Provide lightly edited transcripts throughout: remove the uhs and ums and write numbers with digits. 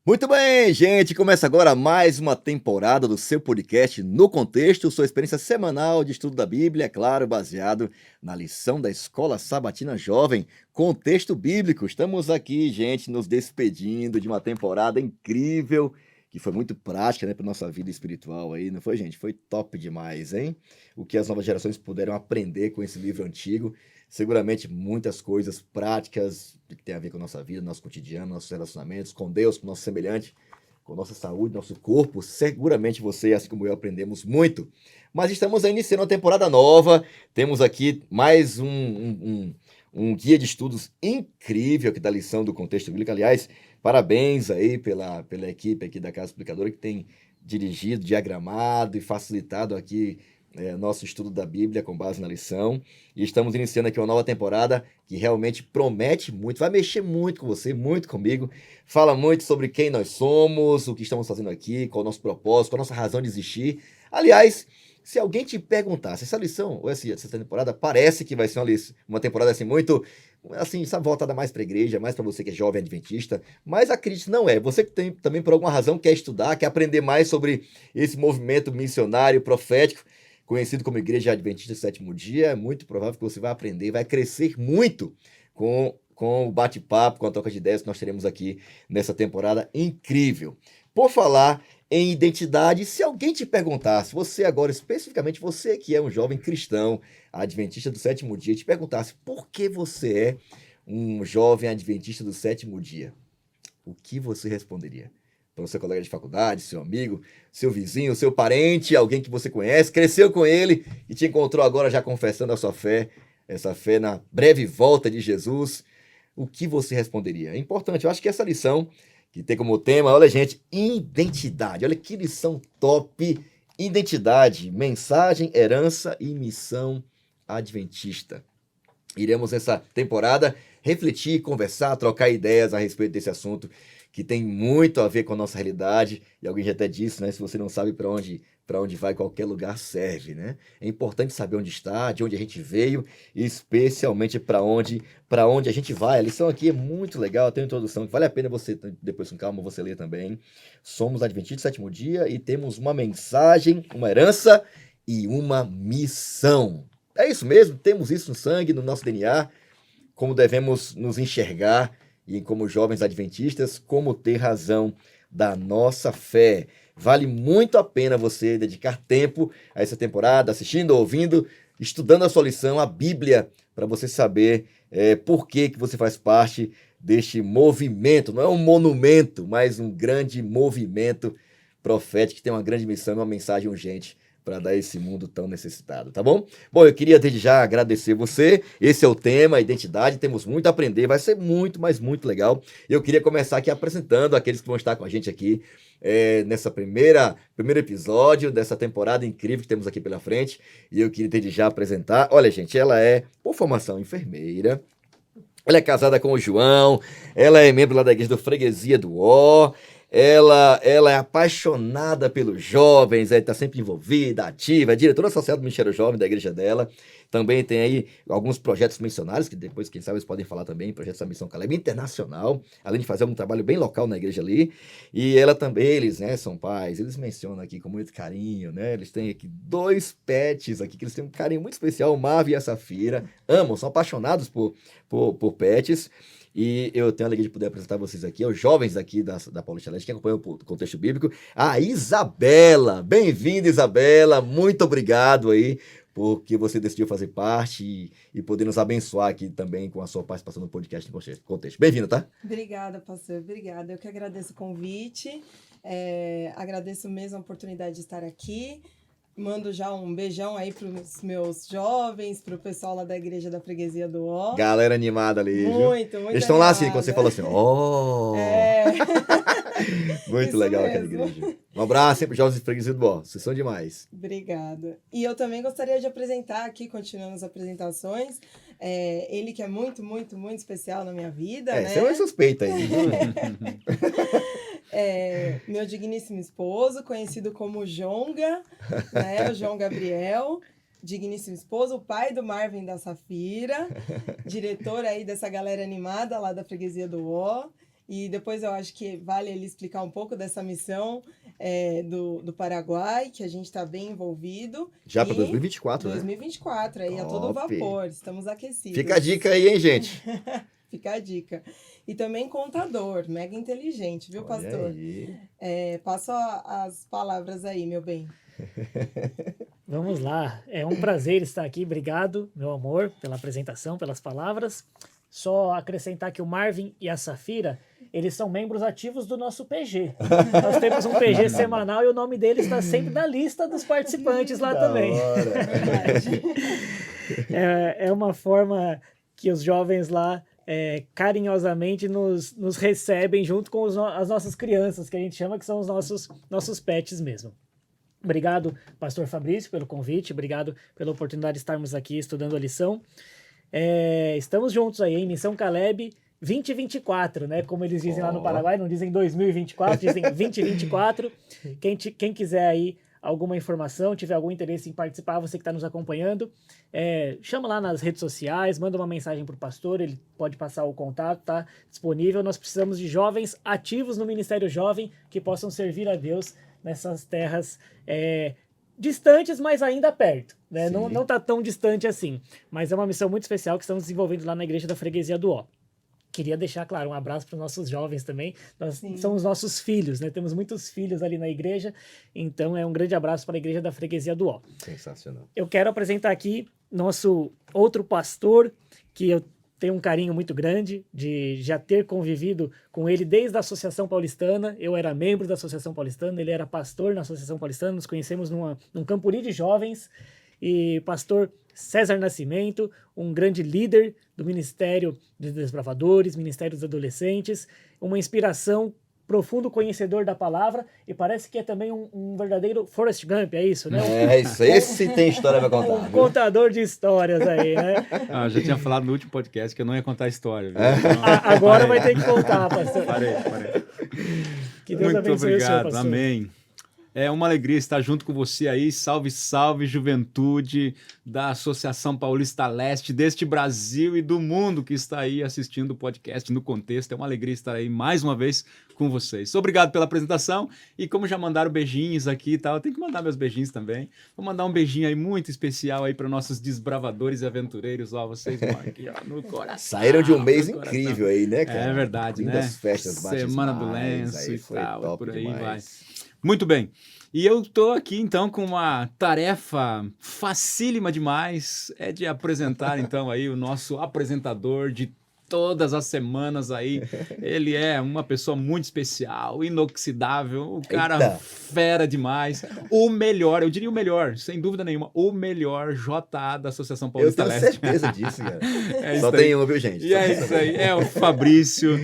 Muito bem, gente, começa agora mais uma temporada do seu podcast No Contexto, sua experiência semanal de estudo da Bíblia, é claro, baseado na lição da Escola Sabatina Jovem, Contexto Bíblico. Estamos aqui, gente, nos despedindo de uma temporada incrível, que foi muito prática, né, para nossa vida espiritual aí, não foi, gente? Foi top demais, hein? O que as novas gerações puderam aprender com esse livro antigo. Seguramente muitas coisas práticas que tem a ver com a nossa vida, nosso cotidiano, nossos relacionamentos, com Deus, com o nosso semelhante, com nossa saúde, nosso corpo. Seguramente você, assim como eu, aprendemos muito. Mas estamos aí iniciando uma temporada nova. Temos aqui mais um guia de estudos incrível aqui da lição do contexto bíblico. Aliás, parabéns aí pela equipe aqui da Casa Explicadora que tem dirigido, diagramado e facilitado aqui nosso estudo da Bíblia com base na lição. E estamos iniciando aqui uma nova temporada que realmente promete muito, vai mexer muito com você, muito comigo. Fala muito sobre quem nós somos, o que estamos fazendo aqui, qual é o nosso propósito, qual a nossa razão de existir. Aliás, se alguém te perguntasse, essa lição, ou essa temporada, parece que vai ser uma temporada assim muito, assim, sabe, voltada mais para a igreja, mais para você que é jovem adventista, mas acredite, não é. Você que tem também, por alguma razão, quer estudar, quer aprender mais sobre esse movimento missionário, profético, conhecido como Igreja Adventista do Sétimo Dia, é muito provável que você vai aprender, vai crescer muito com o bate-papo, com a troca de ideias que nós teremos aqui nessa temporada incrível. Por falar em identidade, se alguém te perguntasse, você agora, especificamente você que é um jovem cristão, adventista do sétimo dia, te perguntasse por que você é um jovem adventista do sétimo dia, o que você responderia? Para o seu colega de faculdade, seu amigo, seu vizinho, seu parente, alguém que você conhece, cresceu com ele e te encontrou agora já confessando a sua fé, essa fé na breve volta de Jesus, o que você responderia? É importante, eu acho que essa lição, que tem como tema, olha gente, identidade, olha que lição top, identidade, mensagem, herança e missão adventista. Iremos nessa temporada refletir, conversar, trocar ideias a respeito desse assunto que tem muito a ver com a nossa realidade. E alguém já até disse, né? Se você não sabe para onde vai, qualquer lugar serve, né? É importante saber onde está, de onde a gente veio e especialmente para onde a gente vai. A lição aqui é muito legal, tem uma introdução que vale a pena você, depois com calma, você ler também. Somos adventistas do sétimo dia e temos uma mensagem, uma herança e uma missão. É isso mesmo, temos isso no sangue, no nosso DNA, como devemos nos enxergar e como jovens adventistas, como ter razão da nossa fé. Vale muito a pena você dedicar tempo a essa temporada, assistindo, ouvindo, estudando a sua lição, a Bíblia, para você saber por que você faz parte deste movimento. Não é um monumento, mas um grande movimento profético que tem uma grande missão e uma mensagem urgente para dar esse mundo tão necessitado, tá bom? Bom, eu queria desde já agradecer você. Esse é o tema, identidade, temos muito a aprender, vai ser muito, mas muito legal. Eu queria começar aqui apresentando aqueles que vão estar com a gente aqui nessa primeiro episódio dessa temporada incrível que temos aqui pela frente. E eu queria desde já apresentar. Olha, gente, ela é, por formação, enfermeira. Ela é casada com o João, ela é membro lá da igreja do Freguesia do Ó, ela é apaixonada pelos jovens, está sempre envolvida, ativa, é diretora social do Ministério Jovem da igreja dela. Também tem aí alguns projetos missionários, que depois, quem sabe, eles podem falar também, projetos da Missão Caleb internacional, além de fazer um trabalho bem local na igreja ali. E ela também, eles, né, são pais, eles mencionam aqui com muito carinho, né? Eles têm aqui 2 pets aqui, que eles têm um carinho muito especial, o Marvin e a Safira. Amam, são apaixonados por pets. E eu tenho a alegria de poder apresentar vocês aqui, aos jovens aqui da Paulista Leste, que acompanham o contexto bíblico, a Isabela. Bem-vinda, Isabela. Muito obrigado aí, porque você decidiu fazer parte e poder nos abençoar aqui também com a sua participação no podcast Contexto. Bem-vinda, tá? Obrigada, pastor. Obrigada. Eu que agradeço o convite. Agradeço mesmo a oportunidade de estar aqui. Mando já um beijão aí para os meus jovens, para o pessoal lá da igreja da Freguesia do Ó. Galera animada ali, viu? Muito Eles estão lá assim, animada. quando você falou assim, ó. Muito Isso legal aquela mesmo. igreja. Um abraço sempre, jovens de Freguesia do Ó. Vocês são demais. Obrigada. E eu também gostaria de apresentar aqui, continuando as apresentações, ele que é muito, muito, muito especial na minha vida, né? Você é uma suspeita aí. Meu digníssimo esposo, conhecido como Jonga, né? O João Gabriel, digníssimo esposo, o pai do Marvin da Safira, diretor aí dessa galera animada lá da Freguesia do Ó. E depois eu acho que vale ele explicar um pouco dessa missão do Paraguai, que a gente está bem envolvido. Já para 2024, né? 2024, aí a todo vapor, estamos aquecidos. Fica a dica aí, hein, gente? Fica a dica. E também contador, mega inteligente, viu, pastor? Passo as palavras aí, meu bem. Vamos lá, é um prazer estar aqui, obrigado, meu amor, pela apresentação, pelas palavras. Só acrescentar que o Marvin e a Safira, eles são membros ativos do nosso PG. Nós temos um PG semanal e o nome deles está sempre na lista dos participantes lá também. É uma forma que os jovens lá carinhosamente nos recebem junto com as nossas crianças, que a gente chama que são os nossos pets mesmo. Obrigado, pastor Fabrício, pelo convite, obrigado pela oportunidade de estarmos aqui estudando a lição. Estamos juntos aí em Missão Caleb 2024, né? Como eles dizem lá no Paraguai, não dizem 2024, dizem 2024. Quem quiser aí alguma informação, tiver algum interesse em participar, você que está nos acompanhando, chama lá nas redes sociais, manda uma mensagem para o pastor, ele pode passar o contato, tá disponível. Nós precisamos de jovens ativos no Ministério Jovem que possam servir a Deus nessas terras distantes, mas ainda perto, né? Não está tão distante assim, mas é uma missão muito especial que estamos desenvolvendo lá na Igreja da Freguesia do Ó. Queria deixar, claro, um abraço para os nossos jovens também. São os nossos filhos, né? Temos muitos filhos ali na igreja, então é um grande abraço para a Igreja da Freguesia do Ó. Sensacional. Eu quero apresentar aqui nosso outro pastor, que eu tenho um carinho muito grande de já ter convivido com ele desde a Associação Paulistana. Eu era membro da Associação Paulistana, ele era pastor na Associação Paulistana, nos conhecemos num campuri de jovens. E pastor César Nascimento, um grande líder do Ministério dos Desbravadores, Ministério dos Adolescentes, uma inspiração, profundo conhecedor da palavra, e parece que é também um verdadeiro Forrest Gump, é isso, né? Isso, esse tem história pra contar. Um contador de histórias aí, né? Eu já tinha falado no último podcast que eu não ia contar a história. Viu? Agora vai ter que contar, pastor. Parei. Que Deus Muito abençoe obrigado, o senhor, pastor. amém. É uma alegria estar junto com você aí. Salve, salve, juventude da Associação Paulista Leste, deste Brasil e do mundo que está aí assistindo o podcast no contexto. É uma alegria estar aí mais uma vez com vocês. Obrigado pela apresentação. E como já mandaram beijinhos aqui e tal, eu tenho que mandar meus beijinhos também. Vou mandar um beijinho aí muito especial aí para nossos desbravadores e aventureiros. Ó, vocês vão aqui, ó, no coração. Saíram de um mês incrível aí, né, cara? É verdade, Lindas né? festas batismais. Semana do lenço e foi tal, top por aí demais. vai. Muito bem. E eu estou aqui, então, com uma tarefa facílima demais, é de apresentar, então, aí o nosso apresentador de todas as semanas aí. Ele é uma pessoa muito especial, inoxidável, o cara fera demais. O melhor, eu diria o melhor, sem dúvida nenhuma, o melhor JA da Associação Paulista Leste. Eu tenho certeza disso, cara. Só aí. tem um, viu, gente? E é isso aí, é o Fabrício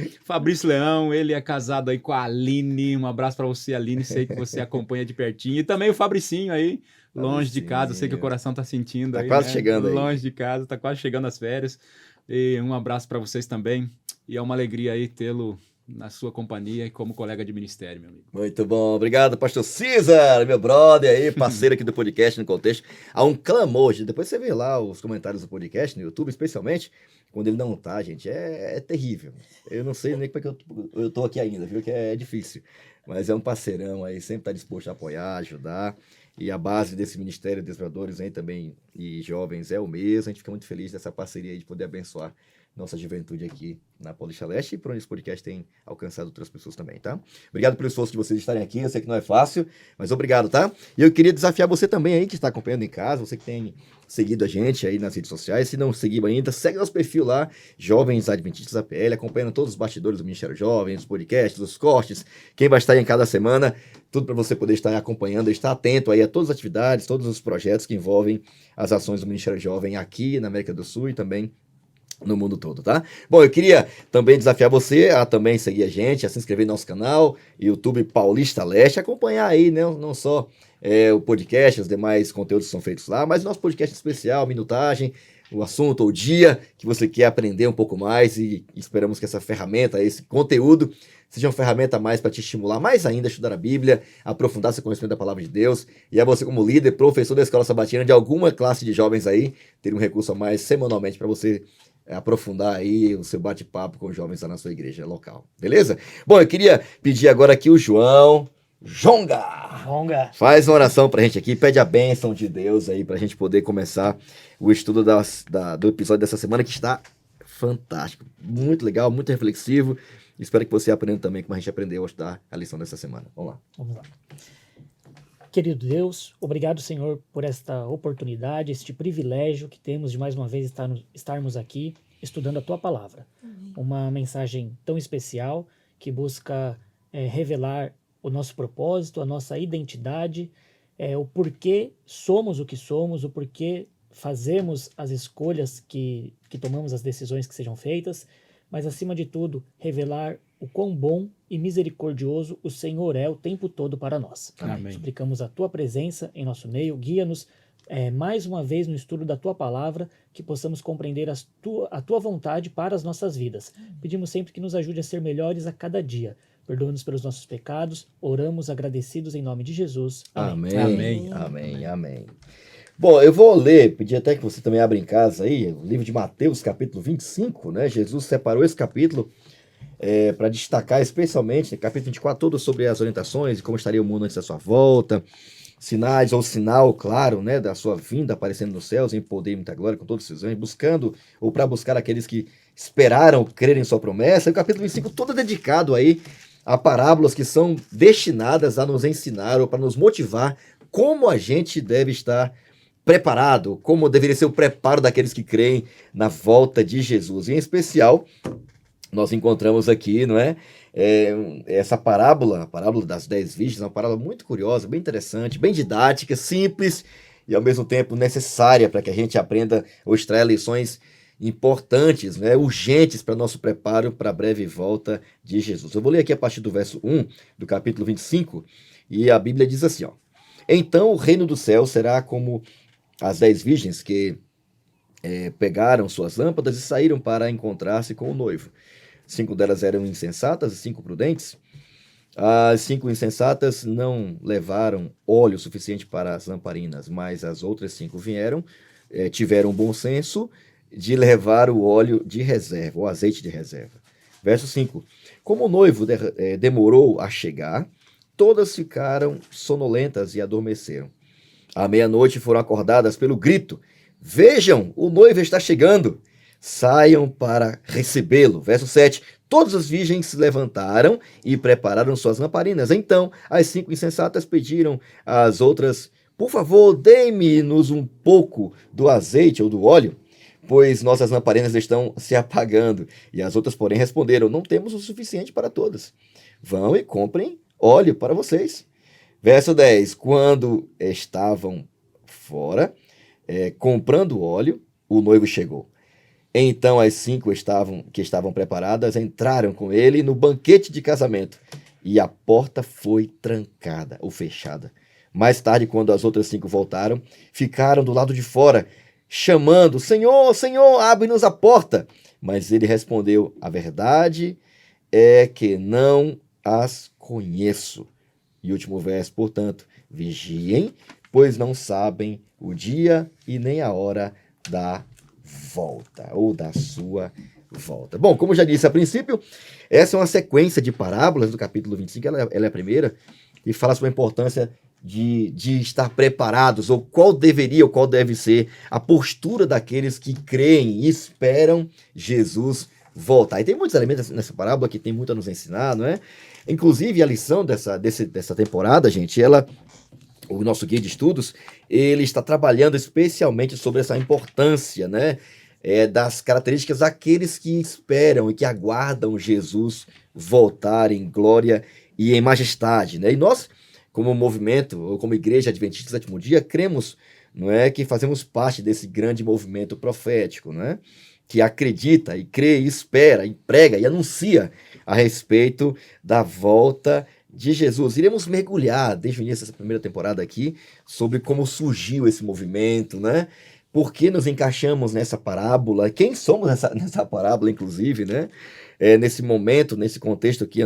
Leão, ele é casado aí com a Aline. Um abraço para você, Aline, sei que você acompanha de pertinho. E também o Fabricinho aí, longe de casa, sei que o coração tá sentindo aí. Tá quase né? chegando aí. Longe de casa, tá quase chegando as férias. E um abraço para vocês também. E é uma alegria aí tê-lo na sua companhia e como colega de ministério, meu amigo. Muito bom. Obrigado, pastor César, meu brother aí, parceiro aqui do podcast No Contexto. Há um clamor, gente. Depois você vê lá os comentários do podcast, no YouTube, especialmente, quando ele não tá, gente, é terrível. Eu não sei nem como é que eu tô aqui ainda, viu? Que é difícil. Mas é um parceirão aí, sempre tá disposto a apoiar, ajudar. E a base desse Ministério de Desbravadores aí também, e jovens, é o mesmo. A gente fica muito feliz dessa parceria aí de poder abençoar nossa juventude aqui na Paulista Leste e por onde esse podcast tem alcançado outras pessoas também, tá? Obrigado pelo esforço de vocês estarem aqui, eu sei que não é fácil, mas obrigado, tá? E eu queria desafiar você também aí que está acompanhando em casa, você que tem seguido a gente aí nas redes sociais, se não seguiu ainda, segue nosso perfil lá, Jovens Adventistas APL, acompanhando todos os bastidores do Ministério Jovem, os podcasts, os cortes, quem vai estar aí em cada semana, tudo para você poder estar acompanhando, estar atento aí a todas as atividades, todos os projetos que envolvem as ações do Ministério Jovem aqui na América do Sul e também no mundo todo, tá? Bom, eu queria também desafiar você a também seguir a gente, a se inscrever no nosso canal, YouTube Paulista Leste, acompanhar aí, né, não só o podcast, os demais conteúdos que são feitos lá, mas o nosso podcast especial, minutagem, o assunto ou o dia que você quer aprender um pouco mais e esperamos que essa ferramenta, esse conteúdo, seja uma ferramenta a mais para te estimular mais ainda a estudar a Bíblia, aprofundar seu conhecimento da Palavra de Deus e a você como líder, professor da Escola Sabatina de alguma classe de jovens aí, ter um recurso a mais semanalmente para você aprofundar aí o seu bate-papo com os jovens lá na sua igreja local, beleza? Bom, eu queria pedir agora aqui o João Jonga. Longa. Faz uma oração pra gente aqui, pede a bênção de Deus aí pra gente poder começar o estudo do episódio dessa semana, que está fantástico, muito legal, muito reflexivo. Espero que você aprenda também como a gente aprendeu a estudar a lição dessa semana. Vamos lá. Vamos lá. Querido Deus, obrigado, Senhor, por esta oportunidade, este privilégio que temos de mais uma vez estarmos aqui estudando a Tua Palavra. Uma mensagem tão especial que busca revelar o nosso propósito, a nossa identidade, o porquê somos o que somos, o porquê fazemos as escolhas que tomamos, as decisões que sejam feitas, mas acima de tudo, revelar o quão bom e misericordioso o Senhor é o tempo todo para nós. Amém. Suplicamos a Tua presença em nosso meio, guia-nos mais uma vez no estudo da Tua Palavra, que possamos compreender a Tua vontade para as nossas vidas. Pedimos sempre que nos ajude a ser melhores a cada dia. Perdoa-nos pelos nossos pecados, oramos agradecidos em nome de Jesus. Amém. Amém. Amém. Amém. Bom, eu vou ler, pedir até que você também abra em casa aí, o livro de Mateus, capítulo 25, né? Jesus separou esse capítulo para destacar especialmente, capítulo 24, todo sobre as orientações, como estaria o mundo antes da sua volta, sinais ou sinal, claro, né, da sua vinda aparecendo nos céus, em poder e muita glória, com todos os seus anjos, buscando, ou para buscar aqueles que esperaram crer em sua promessa. E o capítulo 25 todo é dedicado aí a parábolas que são destinadas a nos ensinar ou para nos motivar como a gente deve estar preparado, como deveria ser o preparo daqueles que creem na volta de Jesus. E, em especial, nós encontramos aqui, não é? Essa parábola, a parábola das 10 virgens, é uma parábola muito curiosa, bem interessante, bem didática, simples e, ao mesmo tempo, necessária para que a gente aprenda ou extraia lições importantes, né, urgentes para nosso preparo para a breve volta de Jesus. Eu vou ler aqui a partir do verso 1 do capítulo 25, e a Bíblia diz assim, ó: Então o reino do céu será como as 10 virgens que pegaram suas lâmpadas e saíram para encontrar-se com o noivo. 5 delas eram insensatas e 5 prudentes. As 5 insensatas não levaram óleo suficiente para as lamparinas, mas as outras 5 tiveram bom senso de levar o óleo de reserva, o azeite de reserva. Verso 5. Como o noivo demorou a chegar, todas ficaram sonolentas e adormeceram. À meia-noite foram acordadas pelo grito: Vejam, o noivo está chegando! Saiam para recebê-lo. Verso 7. Todas as virgens se levantaram e prepararam suas lamparinas. Então, as 5 insensatas pediram às outras: Por favor, dê-me-nos um pouco do azeite ou do óleo, pois nossas lamparinas estão se apagando. E as outras, porém, responderam: Não temos o suficiente para todas. Vão e comprem óleo para vocês. Verso 10. Quando estavam fora, comprando óleo, o noivo chegou. Então as 5 que estavam preparadas entraram com ele no banquete de casamento, e a porta foi trancada ou fechada. Mais tarde, quando as outras 5 voltaram, ficaram do lado de fora, chamando: Senhor, Senhor, abre-nos a porta. Mas ele respondeu: A verdade é que não as conheço. E último verso: Portanto, vigiem, pois não sabem o dia e nem a hora da volta, ou da sua volta. Bom, como eu já disse a princípio, essa é uma sequência de parábolas do capítulo 25, ela é a primeira, e fala sobre a importância de estar preparados, ou qual deve ser a postura daqueles que creem e esperam Jesus voltar. E tem muitos elementos nessa parábola que tem muito a nos ensinar, não é? Inclusive, a lição dessa temporada, gente, o nosso guia de estudos, ele está trabalhando especialmente sobre essa importância, né, das características daqueles que esperam e que aguardam Jesus voltar em glória e em majestade, né? E nós, como movimento, ou como Igreja Adventista do Sétimo Dia, cremos, não é, que fazemos parte desse grande movimento profético, né, que acredita e crê e espera e prega e anuncia a respeito da volta de Jesus. Iremos mergulhar desde o início dessa primeira temporada aqui sobre como surgiu esse movimento, né? Por que nos encaixamos nessa parábola? Quem somos nessa parábola, inclusive, né? Nesse momento, nesse contexto que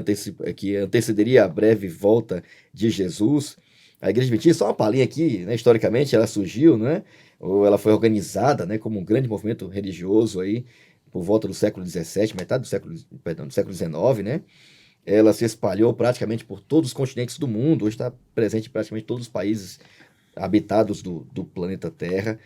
antecederia a breve volta de Jesus. A Igreja Adventista, só uma palhinha aqui, né? Historicamente ela surgiu, né? Ou ela foi organizada, né, como um grande movimento religioso aí por volta do século XVII, metade do século, perdão, do século XIX, né? Ela se espalhou praticamente por todos os continentes do mundo, hoje está presente em praticamente todos os países habitados do planeta Terra.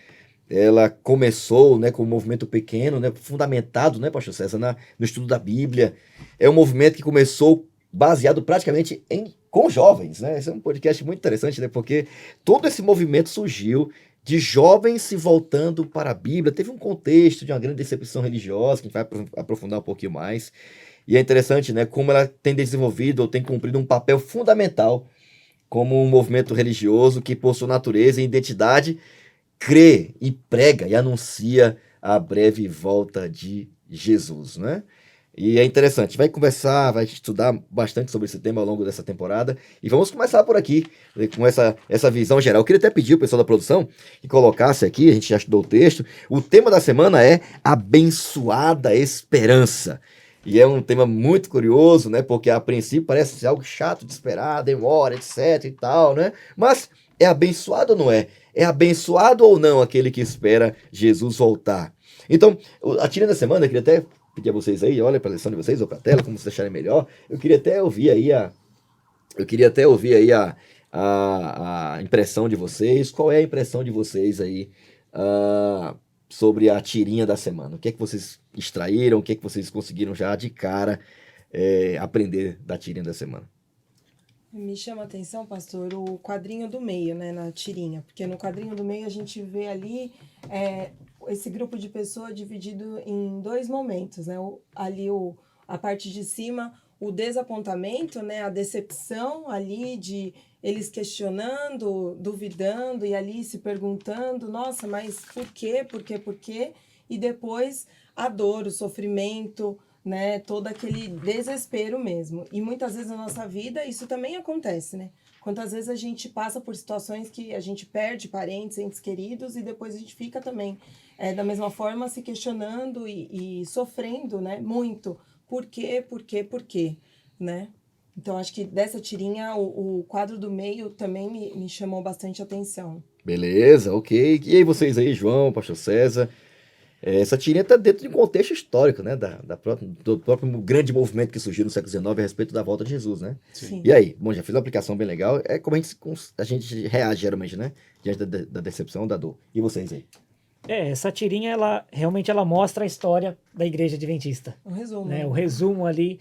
Ela começou, né, com um movimento pequeno, né, fundamentado, né, pastor César, no estudo da Bíblia. É um movimento que começou baseado praticamente com jovens, né? Esse é um podcast muito interessante, né, porque todo esse movimento surgiu de jovens se voltando para a Bíblia. Teve um contexto de uma grande decepção religiosa, que a gente vai aprofundar um pouquinho mais. E é interessante, né, como ela tem desenvolvido ou tem cumprido um papel fundamental como um movimento religioso que, por sua natureza e identidade, crê e prega e anuncia a breve volta de Jesus, né? E é interessante, vai conversar, vai estudar bastante sobre esse tema ao longo dessa temporada e vamos começar por aqui, com essa visão geral. Eu queria até pedir ao pessoal da produção que colocasse aqui, a gente já estudou o texto, o tema da semana é Abençoada Esperança. E é um tema muito curioso, né? Porque a princípio parece ser algo chato de esperar, demora, etc e tal, né? Mas é abençoado ou não é? É abençoado ou não aquele que espera Jesus voltar? Então, a tirinha da semana, eu queria até pedir a vocês aí, olha para a lição de vocês ou para a tela, como vocês acharem melhor. Eu queria até ouvir aí a impressão de vocês. Qual é a impressão de vocês aí sobre a tirinha da semana? O que é que vocês extraíram? O que é que vocês conseguiram já de cara aprender da tirinha da semana? Me chama a atenção, pastor, o quadrinho do meio, né, na tirinha, porque no quadrinho do meio a gente vê ali esse grupo de pessoas dividido em dois momentos, né, a parte de cima, o desapontamento, né, a decepção ali de eles questionando, duvidando e ali se perguntando, nossa, mas por quê, por quê, por quê? E depois a dor, o sofrimento, né, todo aquele desespero mesmo. E muitas vezes na nossa vida isso também acontece, né? Quantas vezes a gente passa por situações que a gente perde parentes, entes queridos e depois a gente fica também da mesma forma se questionando e sofrendo, né, muito. Por quê, por quê, por quê, né? Então acho que dessa tirinha o quadro do meio também me chamou bastante atenção. Beleza, ok. E aí vocês aí, João, pastor César? Essa tirinha está dentro de um contexto histórico, né? Do próprio grande movimento que surgiu no século XIX a respeito da volta de Jesus, né? Sim. E aí? Bom, já fiz uma aplicação bem legal. É como a gente reage geralmente, né? Diante da decepção, da dor. E vocês aí? Essa tirinha, ela realmente mostra a história da Igreja Adventista. Um resumo. Né? O resumo ali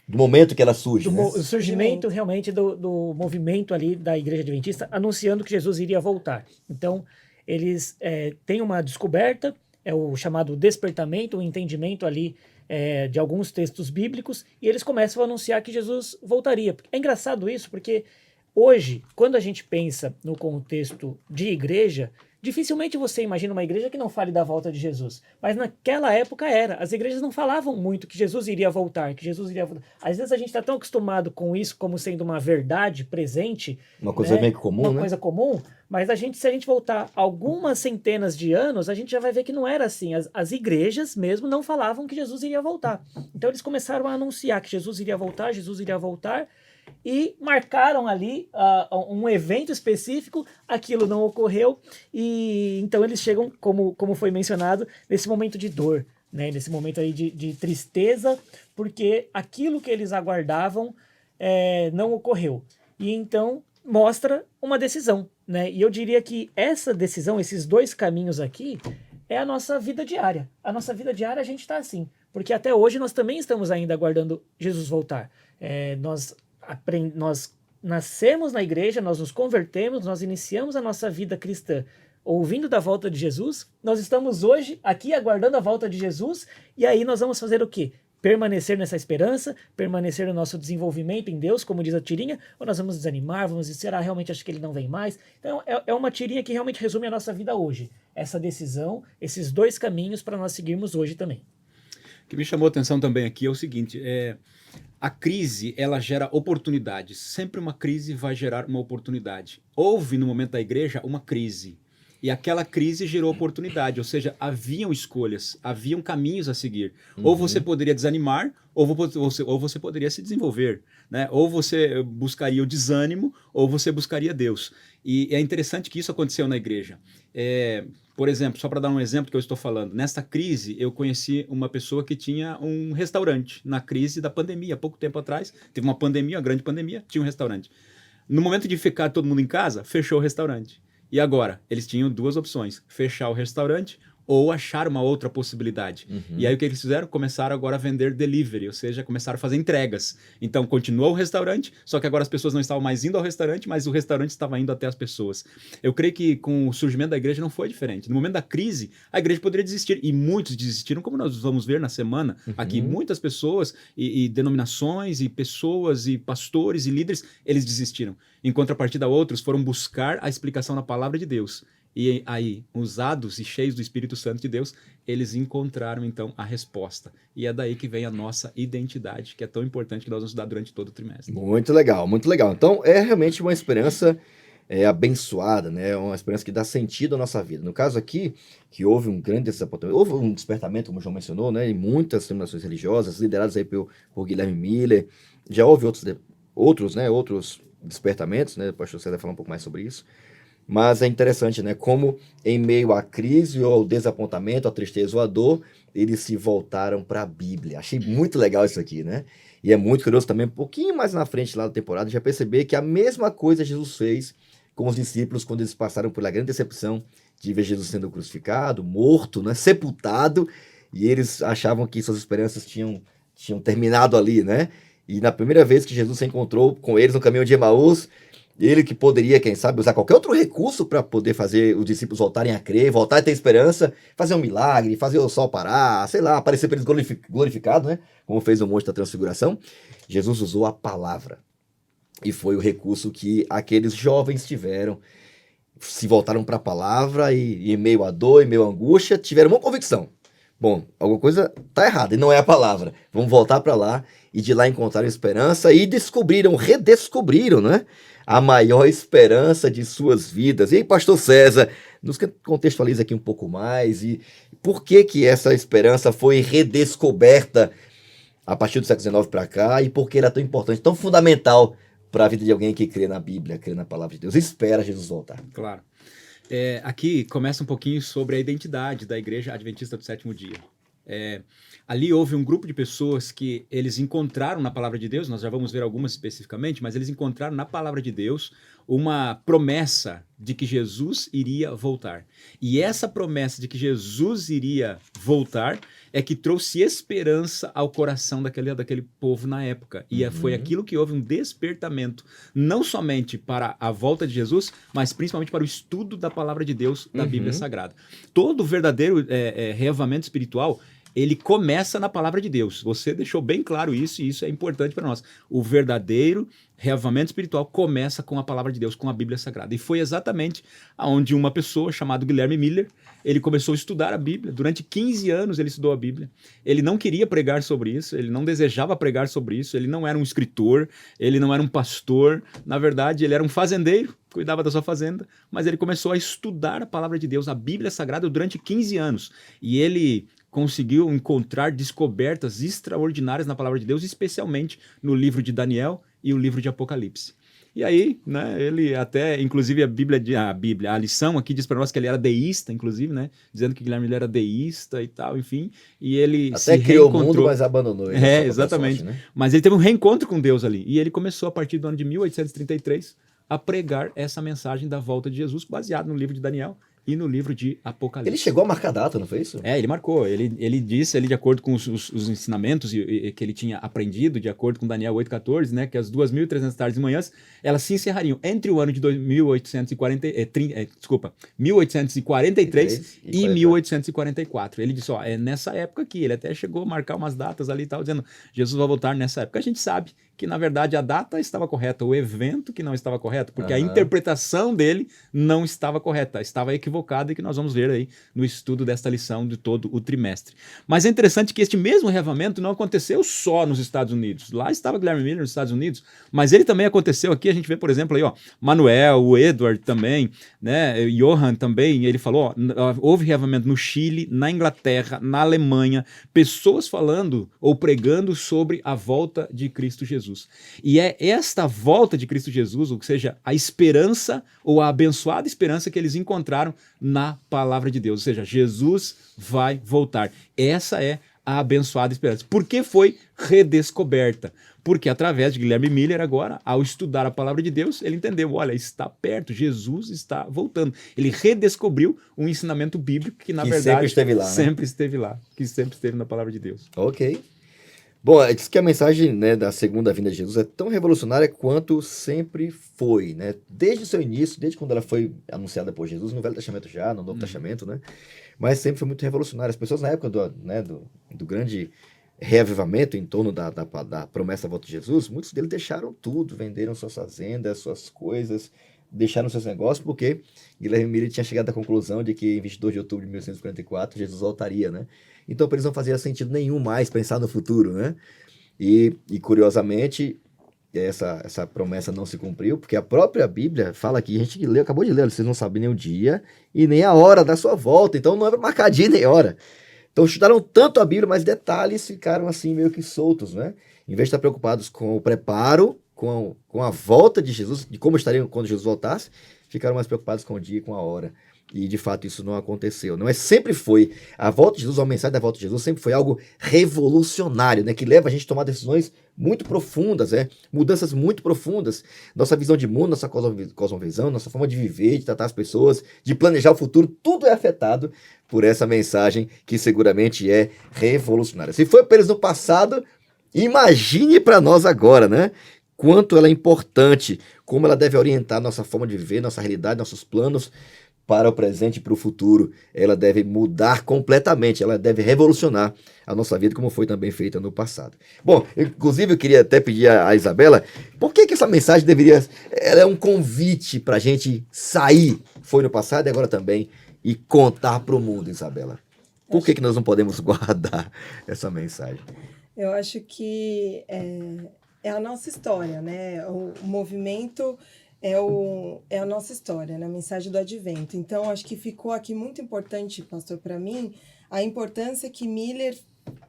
do momento que ela surge, né? O surgimento realmente do movimento ali da Igreja Adventista, anunciando que Jesus iria voltar. Então, eles têm uma descoberta, é o chamado despertamento, o entendimento ali de alguns textos bíblicos, e eles começam a anunciar que Jesus voltaria. É engraçado isso, porque hoje, quando a gente pensa no contexto de igreja, dificilmente você imagina uma igreja que não fale da volta de Jesus. Mas naquela época era. As igrejas não falavam muito que Jesus iria voltar, que Jesus iria voltar. Às vezes a gente está tão acostumado com isso como sendo uma verdade presente. Uma coisa meio que comum, uma coisa comum, mas se a gente voltar algumas centenas de anos, a gente já vai ver que não era assim. As igrejas mesmo não falavam que Jesus iria voltar. Então eles começaram a anunciar que Jesus iria voltar, e marcaram ali um evento específico, aquilo não ocorreu, e então eles chegam, como foi mencionado, nesse momento de dor, né? Nesse momento aí de tristeza, porque aquilo que eles aguardavam não ocorreu. E então mostra uma decisão, né? E eu diria que essa decisão, esses dois caminhos aqui, é a nossa vida diária. A nossa vida diária a gente está assim, porque até hoje nós também estamos ainda aguardando Jesus voltar. Nós nascemos na igreja, nós nos convertemos, nós iniciamos a nossa vida cristã ouvindo da volta de Jesus, nós estamos hoje aqui aguardando a volta de Jesus, e aí nós vamos fazer o quê? Permanecer nessa esperança, permanecer no nosso desenvolvimento em Deus, como diz a tirinha, ou nós vamos desanimar, vamos dizer, realmente acho que ele não vem mais. Então é uma tirinha que realmente resume a nossa vida hoje, essa decisão, esses dois caminhos para nós seguirmos hoje também. O que me chamou a atenção também aqui é o seguinte, a crise, ela gera oportunidades. Sempre uma crise vai gerar uma oportunidade. Houve, no momento da igreja, uma crise. E aquela crise gerou oportunidade, ou seja, haviam escolhas, haviam caminhos a seguir. Ou você poderia desanimar, ou você poderia se desenvolver, né? Ou você buscaria o desânimo, ou você buscaria Deus. E é interessante que isso aconteceu na igreja. Por exemplo, só para dar um exemplo que eu estou falando, nesta crise eu conheci uma pessoa que tinha um restaurante, na crise da pandemia, há pouco tempo atrás, teve uma pandemia, uma grande pandemia, tinha um restaurante. No momento de ficar todo mundo em casa, fechou o restaurante. E agora? Eles tinham duas opções, fechar o restaurante ou achar uma outra possibilidade. E aí o que eles fizeram? Começaram agora a vender delivery, ou seja, começaram a fazer entregas. Então continuou o restaurante, só que agora as pessoas não estavam mais indo ao restaurante, mas o restaurante estava indo até as pessoas. Eu creio que com o surgimento da igreja não foi diferente. No momento da crise, a igreja poderia desistir, e muitos desistiram, como nós vamos ver na semana aqui, muitas pessoas e denominações e pessoas e pastores e líderes, eles desistiram. Em contrapartida, outros foram buscar a explicação na palavra de Deus. E aí, usados e cheios do Espírito Santo de Deus, eles encontraram então a resposta. E é daí que vem a nossa identidade, que é tão importante, que nós vamos estudar durante todo o trimestre. Muito legal, muito legal. Então, é realmente uma experiência abençoada, né? Uma experiência que dá sentido à nossa vida. No caso aqui, que houve um grande desapontamento, houve um despertamento, como o João mencionou, né? Em muitas denominações religiosas, lideradas aí por Guilherme Miller. Já houve outros despertamentos, né? O pastor César vai falar um pouco mais sobre isso. Mas é interessante, né? Como em meio à crise, ou ao desapontamento, à tristeza ou à dor, eles se voltaram para a Bíblia. Achei muito legal isso aqui, né? E é muito curioso também, um pouquinho mais na frente lá da temporada, já perceber que a mesma coisa Jesus fez com os discípulos quando eles passaram pela grande decepção de ver Jesus sendo crucificado, morto, né? Sepultado, e eles achavam que suas esperanças tinham terminado ali, né? E na primeira vez que Jesus se encontrou com eles no caminho de Emaús, ele que poderia, quem sabe, usar qualquer outro recurso para poder fazer os discípulos voltarem a crer, voltar a ter esperança, fazer um milagre, fazer o sol parar, sei lá, aparecer para eles glorificado, né? Como fez o Monte da Transfiguração. Jesus usou a palavra. E foi o recurso que aqueles jovens tiveram. Se voltaram para a palavra e em meio à dor, em meio à angústia, tiveram uma convicção. Bom, alguma coisa está errada e não é a palavra. Vamos voltar para lá e de lá encontraram esperança e redescobriram, né? A maior esperança de suas vidas. E aí, pastor César, nos contextualiza aqui um pouco mais e por que essa esperança foi redescoberta a partir do século XIX para cá e por que era tão importante, tão fundamental para a vida de alguém que crê na Bíblia, crê na palavra de Deus, espera Jesus voltar. Claro. Aqui começa um pouquinho sobre a identidade da Igreja Adventista do Sétimo Dia. Ali houve um grupo de pessoas que eles encontraram na palavra de Deus, nós já vamos ver algumas especificamente, mas eles encontraram na palavra de Deus uma promessa de que Jesus iria voltar. E essa promessa de que Jesus iria voltar é que trouxe esperança ao coração daquele povo na época. E foi aquilo que houve um despertamento, não somente para a volta de Jesus, mas principalmente para o estudo da palavra de Deus, da Bíblia Sagrada. Todo verdadeiro reavivamento espiritual, ele começa na palavra de Deus. Você deixou bem claro isso, e isso é importante para nós. O verdadeiro reavivamento espiritual começa com a palavra de Deus, com a Bíblia Sagrada. E foi exatamente onde uma pessoa chamada Guilherme Miller, ele começou a estudar a Bíblia. Durante 15 anos ele estudou a Bíblia. Ele não queria pregar sobre isso, ele não desejava pregar sobre isso, ele não era um escritor, ele não era um pastor. Na verdade, ele era um fazendeiro, cuidava da sua fazenda, mas ele começou a estudar a palavra de Deus, a Bíblia Sagrada, durante 15 anos. E ele conseguiu encontrar descobertas extraordinárias na palavra de Deus, especialmente no livro de Daniel e o livro de Apocalipse. E aí, né, ele até, inclusive a lição aqui diz para nós que ele era deísta, inclusive, né, dizendo que Guilherme era deísta e tal, enfim, e ele até criou o mundo, mas abandonou. Exatamente. Sorte, né? Mas ele teve um reencontro com Deus ali, e ele começou a partir do ano de 1833 a pregar essa mensagem da volta de Jesus, baseado no livro de Daniel e no livro de Apocalipse. Ele chegou a marcar data, não foi isso? Ele marcou. Ele disse ali, de acordo com os ensinamentos que ele tinha aprendido, de acordo com Daniel 8,14, né, que as 2.300 tardes e manhãs, elas se encerrariam entre o ano de 1843 e 1844. Ele disse, é nessa época aqui. Ele até chegou a marcar umas datas ali e tal, dizendo, Jesus vai voltar nessa época. A gente sabe que na verdade a data estava correta, o evento que não estava correto, porque a Aham. interpretação dele não estava correta, estava equivocada, e que nós vamos ver aí no estudo desta lição de todo o trimestre. Mas é interessante que este mesmo reavivamento não aconteceu só nos Estados Unidos. Lá estava Guilherme Miller nos Estados Unidos, mas ele também aconteceu aqui. A gente vê, por exemplo, aí, ó, Manuel, o Edward também, né, Johan também, ele falou, ó, houve reavivamento no Chile, na Inglaterra, na Alemanha, pessoas falando ou pregando sobre a volta de Cristo Jesus. E é esta volta de Cristo Jesus, ou seja, a esperança ou a abençoada esperança que eles encontraram na palavra de Deus. Ou seja, Jesus vai voltar. Essa é a abençoada esperança. Por que foi redescoberta? Porque através de Guilherme Miller agora, ao estudar a palavra de Deus, ele entendeu, olha, está perto, Jesus está voltando. Ele redescobriu um ensinamento bíblico que, na verdade, sempre esteve lá, né? sempre esteve lá, que sempre esteve na palavra de Deus. Ok. Bom, diz que a mensagem, né, da segunda vinda de Jesus é tão revolucionária quanto sempre foi, né? Desde o seu início, desde quando ela foi anunciada por Jesus, no Velho Testamento já, no Novo Testamento, né? Mas sempre foi muito revolucionária. As pessoas na época do grande reavivamento em torno da promessa da volta de Jesus, muitos deles deixaram tudo, venderam suas fazendas, suas coisas, deixaram seus negócios, porque Guilherme Miller tinha chegado à conclusão de que em 22 de outubro de 1844 Jesus voltaria, né? Então, para eles não fazia sentido nenhum mais pensar no futuro, né? E curiosamente, essa promessa não se cumpriu, porque a própria Bíblia fala aqui, a gente leu, acabou de ler, vocês não sabem nem o dia e nem a hora da sua volta, então não é para marcar dia nem hora. Então estudaram tanto a Bíblia, mas detalhes ficaram assim meio que soltos, né? Em vez de estar preocupados com o preparo, com a volta de Jesus, de como estariam quando Jesus voltasse, ficaram mais preocupados com o dia e com a hora. E, de fato, isso não aconteceu. Não é, sempre foi. A volta de Jesus, a mensagem da volta de Jesus, sempre foi algo revolucionário, né? Que leva a gente a tomar decisões muito profundas, mudanças muito profundas. Nossa visão de mundo, nossa cosmovisão, nossa forma de viver, de tratar as pessoas, de planejar o futuro, tudo é afetado por essa mensagem que seguramente é revolucionária. Se foi para eles no passado, imagine para nós agora, né? Quanto ela é importante, como ela deve orientar nossa forma de viver, nossa realidade, nossos planos para o presente e para o futuro. Ela deve mudar completamente, ela deve revolucionar a nossa vida, como foi também feita no passado. Bom, inclusive eu queria até pedir a Isabela, por que essa mensagem ela é um convite para a gente sair, foi no passado e agora também, e contar para o mundo, Isabela? Por que nós não podemos guardar essa mensagem? Eu acho que é a nossa história, né? O movimento é a nossa história, né? A mensagem do advento. Então, acho que ficou aqui muito importante, pastor, para mim, a importância que Miller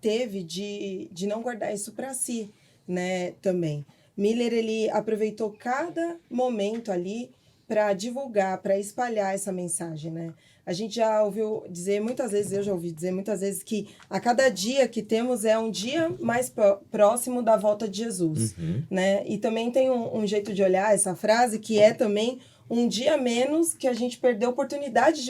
teve de não guardar isso para si, né? Também. Miller, ele aproveitou cada momento ali para divulgar, para espalhar essa mensagem, né? A gente já ouviu dizer muitas vezes, eu já ouvi dizer muitas vezes que a cada dia que temos é um dia mais próximo da volta de Jesus, né? E também tem um jeito de olhar essa frase que é também um dia menos que a gente perdeu a oportunidade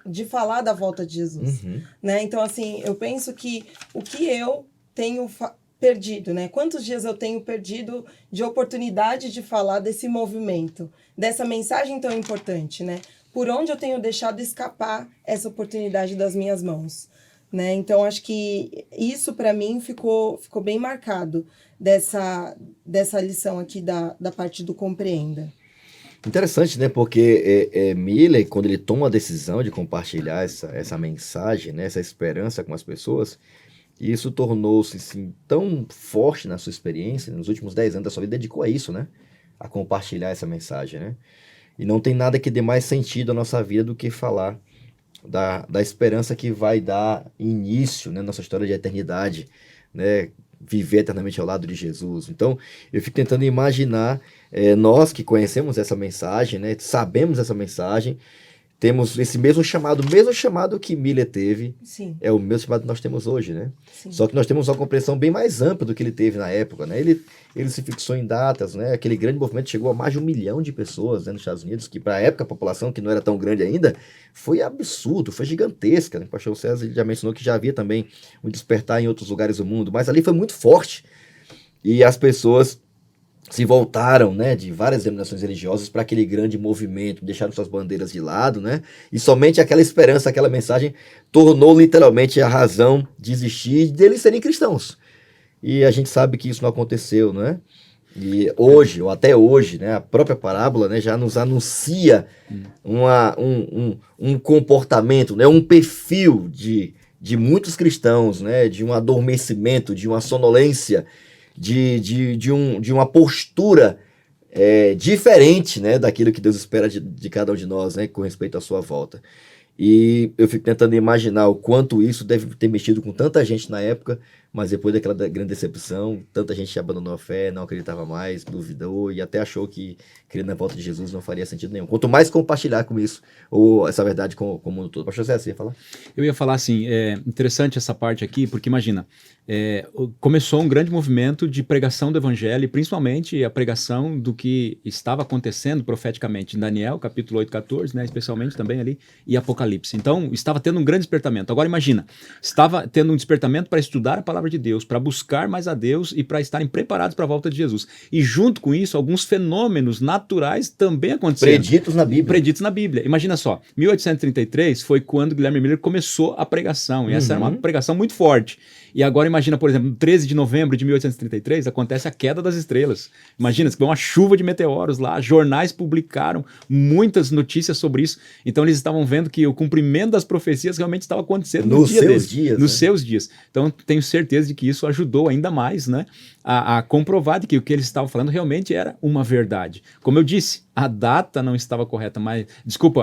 de falar da volta de Jesus, né? Então, assim, eu penso que o que eu tenho perdido, né? Quantos dias eu tenho perdido de oportunidade de falar desse movimento, dessa mensagem tão importante, né? Por onde eu tenho deixado escapar essa oportunidade das minhas mãos, né? Então, acho que isso, para mim, ficou bem marcado dessa lição aqui da parte do Compreenda. Interessante, né? Porque Miller, quando ele toma a decisão de compartilhar essa mensagem, né? Essa esperança com as pessoas, isso tornou-se assim, tão forte na sua experiência, nos últimos 10 anos da sua vida, dedicou a isso, né? A compartilhar essa mensagem, né? E não tem nada que dê mais sentido à nossa vida do que falar da esperança que vai dar início, né, nossa história de eternidade, né, viver eternamente ao lado de Jesus. Então, eu fico tentando imaginar nós que conhecemos essa mensagem, né, sabemos essa mensagem, temos esse mesmo chamado que Miller teve, Sim. é o mesmo chamado que nós temos hoje, né? Sim. Só que nós temos uma compreensão bem mais ampla do que ele teve na época, né? Ele se fixou em datas, né? Aquele grande movimento chegou a mais de 1 milhão de pessoas, né, nos Estados Unidos, que para a época a população, que não era tão grande ainda, foi absurdo, foi gigantesca, né? O pastor César já mencionou que já havia também um despertar em outros lugares do mundo, mas ali foi muito forte. E as pessoas se voltaram, né, de várias denominações religiosas para aquele grande movimento, deixaram suas bandeiras de lado, né, e somente aquela esperança, aquela mensagem tornou literalmente a razão de existir deles serem cristãos. E a gente sabe que isso não aconteceu, né? E hoje, ou até hoje, né, a própria parábola, né, já nos anuncia um comportamento, né, um perfil de muitos cristãos, né, de um adormecimento, de uma sonolência, de uma postura diferente, né, daquilo que Deus espera de cada um de nós, né, com respeito à sua volta. E eu fico tentando imaginar o quanto isso deve ter mexido com tanta gente na época, mas depois daquela grande decepção, tanta gente abandonou a fé, não acreditava mais, duvidou e até achou que crer na volta de Jesus não faria sentido nenhum. Quanto mais compartilhar com isso, ou essa verdade com o mundo todo. Pastor Zé, você ia falar? Eu ia falar assim, interessante essa parte aqui, porque imagina, começou um grande movimento de pregação do evangelho, e principalmente a pregação do que estava acontecendo profeticamente em Daniel, capítulo 8, 14, né, especialmente também ali, e Apocalipse. Então, estava tendo um grande despertamento. Agora imagina, estava tendo um despertamento para estudar a palavra de Deus, para buscar mais a Deus e para estarem preparados para a volta de Jesus. E junto com isso, alguns fenômenos naturais também aconteceram. Preditos na Bíblia. Preditos na Bíblia. Imagina só, 1833 foi quando Guilherme Miller começou a pregação, e essa era uma pregação muito forte. E agora imagina, por exemplo, no 13 de novembro de 1833 acontece a queda das estrelas. Imagina, que foi uma chuva de meteoros lá, jornais publicaram muitas notícias sobre isso. Então eles estavam vendo que o cumprimento das profecias realmente estava acontecendo nos seus dias. Então tenho certeza de que isso ajudou ainda mais, né, a comprovar de que o que eles estavam falando realmente era uma verdade. Como eu disse, a data não estava correta,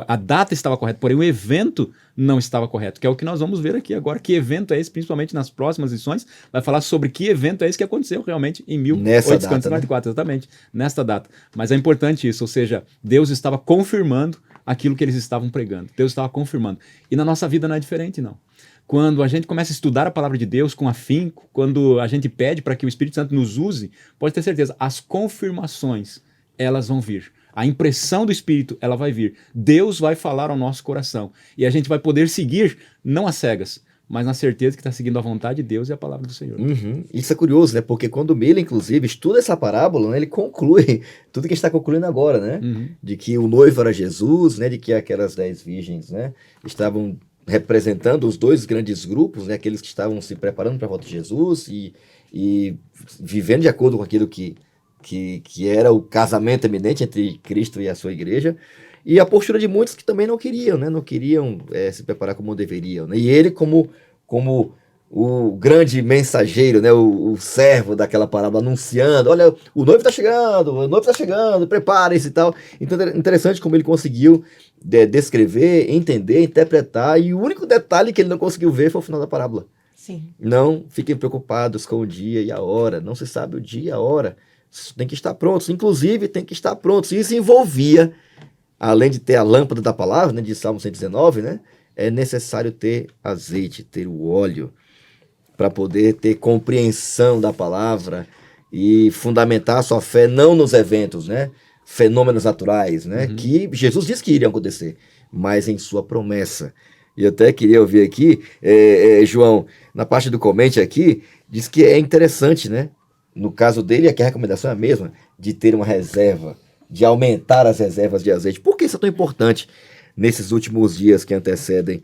a data estava correta, porém o evento não estava correto, que é o que nós vamos ver aqui agora. Que evento é esse, principalmente nas próximas lições, vai falar sobre que evento é esse que aconteceu realmente em 1894, exatamente, nesta data. Mas é importante isso, ou seja, Deus estava confirmando aquilo que eles estavam pregando. Deus estava confirmando. E na nossa vida não é diferente, não. Quando a gente começa a estudar a palavra de Deus com afinco, quando a gente pede para que o Espírito Santo nos use, pode ter certeza, as confirmações, elas vão vir. A impressão do Espírito, ela vai vir. Deus vai falar ao nosso coração. E a gente vai poder seguir, não às cegas, mas na certeza que está seguindo a vontade de Deus e a palavra do Senhor. Isso é curioso, né? Porque quando Miller, inclusive, estuda essa parábola, né, ele conclui tudo que está concluindo agora, né? De que o noivo era Jesus, né? De que aquelas 10 virgens, né, estavam representando os dois grandes grupos, né? Aqueles que estavam se preparando para a volta de Jesus e vivendo de acordo com aquilo que era o casamento eminente entre Cristo e a sua igreja, e a postura de muitos que também não queriam, né? Não queriam se preparar como deveriam, né? E ele como o grande mensageiro, né? O servo daquela parábola, anunciando, olha, o noivo está chegando, preparem-se e tal. Então é interessante como ele conseguiu descrever, entender, interpretar, e o único detalhe que ele não conseguiu ver foi o final da parábola. Sim. Não fiquem preocupados com o dia e a hora, não se sabe o dia e a hora. Tem que estar prontos, inclusive tem que estar prontos. Isso envolvia, além de ter a lâmpada da palavra, né, de Salmo 119, né, é necessário ter azeite, ter o óleo, para poder ter compreensão da palavra e fundamentar a sua fé não nos eventos, né, fenômenos naturais, né, que Jesus disse que iriam acontecer, mas em sua promessa. E eu até queria ouvir aqui, João, na parte do comente aqui, diz que é interessante, né, no caso dele, aqui a recomendação é a mesma, de ter uma reserva, de aumentar as reservas de azeite. Por que isso é tão importante nesses últimos dias que antecedem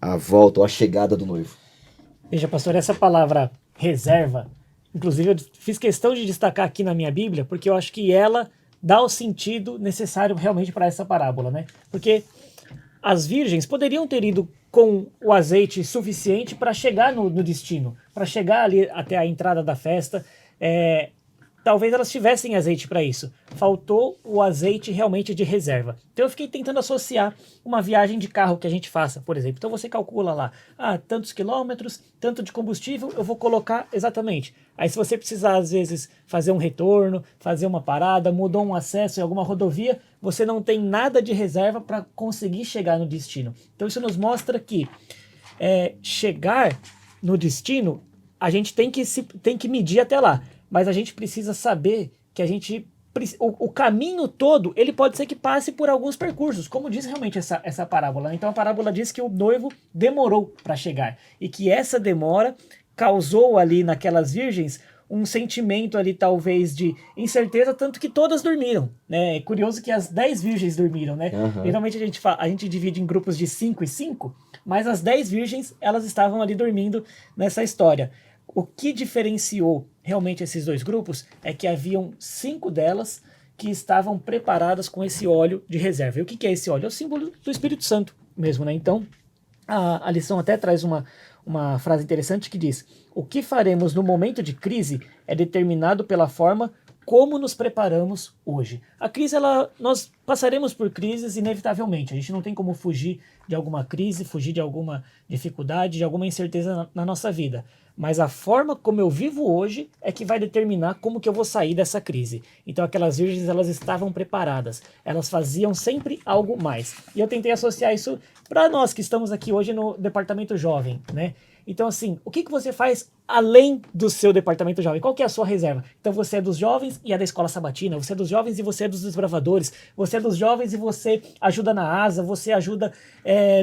a volta ou a chegada do noivo? Veja, pastor, essa palavra reserva, inclusive eu fiz questão de destacar aqui na minha Bíblia, porque eu acho que ela dá o sentido necessário realmente para essa parábola, né? Porque as virgens poderiam ter ido com o azeite suficiente para chegar no destino, para chegar ali até a entrada da festa. Talvez elas tivessem azeite para isso. Faltou o azeite realmente de reserva. Então eu fiquei tentando associar uma viagem de carro que a gente faça, por exemplo. Então você calcula lá, tantos quilômetros, tanto de combustível, eu vou colocar exatamente. Aí se você precisar, às vezes, fazer um retorno, fazer uma parada, mudou um acesso em alguma rodovia, você não tem nada de reserva para conseguir chegar no destino. Então isso nos mostra que chegar no destino, a gente tem que medir até lá. Mas a gente precisa saber que o caminho todo, ele pode ser que passe por alguns percursos, como diz realmente essa parábola. Então a parábola diz que o noivo demorou para chegar e que essa demora causou ali naquelas virgens um sentimento ali talvez de incerteza, tanto que todas dormiram, né? É curioso que as 10 virgens dormiram, né? Geralmente a gente divide em grupos de 5 e 5, mas as 10 virgens, elas estavam ali dormindo nessa história. O que diferenciou realmente esses dois grupos é que haviam 5 delas que estavam preparadas com esse óleo de reserva. E o que é esse óleo? É o símbolo do Espírito Santo mesmo, né? Então, a lição até traz uma frase interessante que diz: o que faremos no momento de crise é determinado pela forma como nos preparamos hoje. A crise, nós passaremos por crises inevitavelmente. A gente não tem como fugir de alguma crise, fugir de alguma dificuldade, de alguma incerteza na nossa vida. Mas a forma como eu vivo hoje é que vai determinar como que eu vou sair dessa crise. Então aquelas virgens, elas estavam preparadas. Elas faziam sempre algo mais. E eu tentei associar isso para nós que estamos aqui hoje no Departamento Jovem, né? Então, assim, o que você faz além do seu departamento jovem? Qual que é a sua reserva? Então, você é dos jovens e é da escola sabatina, você é dos jovens e você é dos desbravadores, você é dos jovens e você ajuda na asa, você ajuda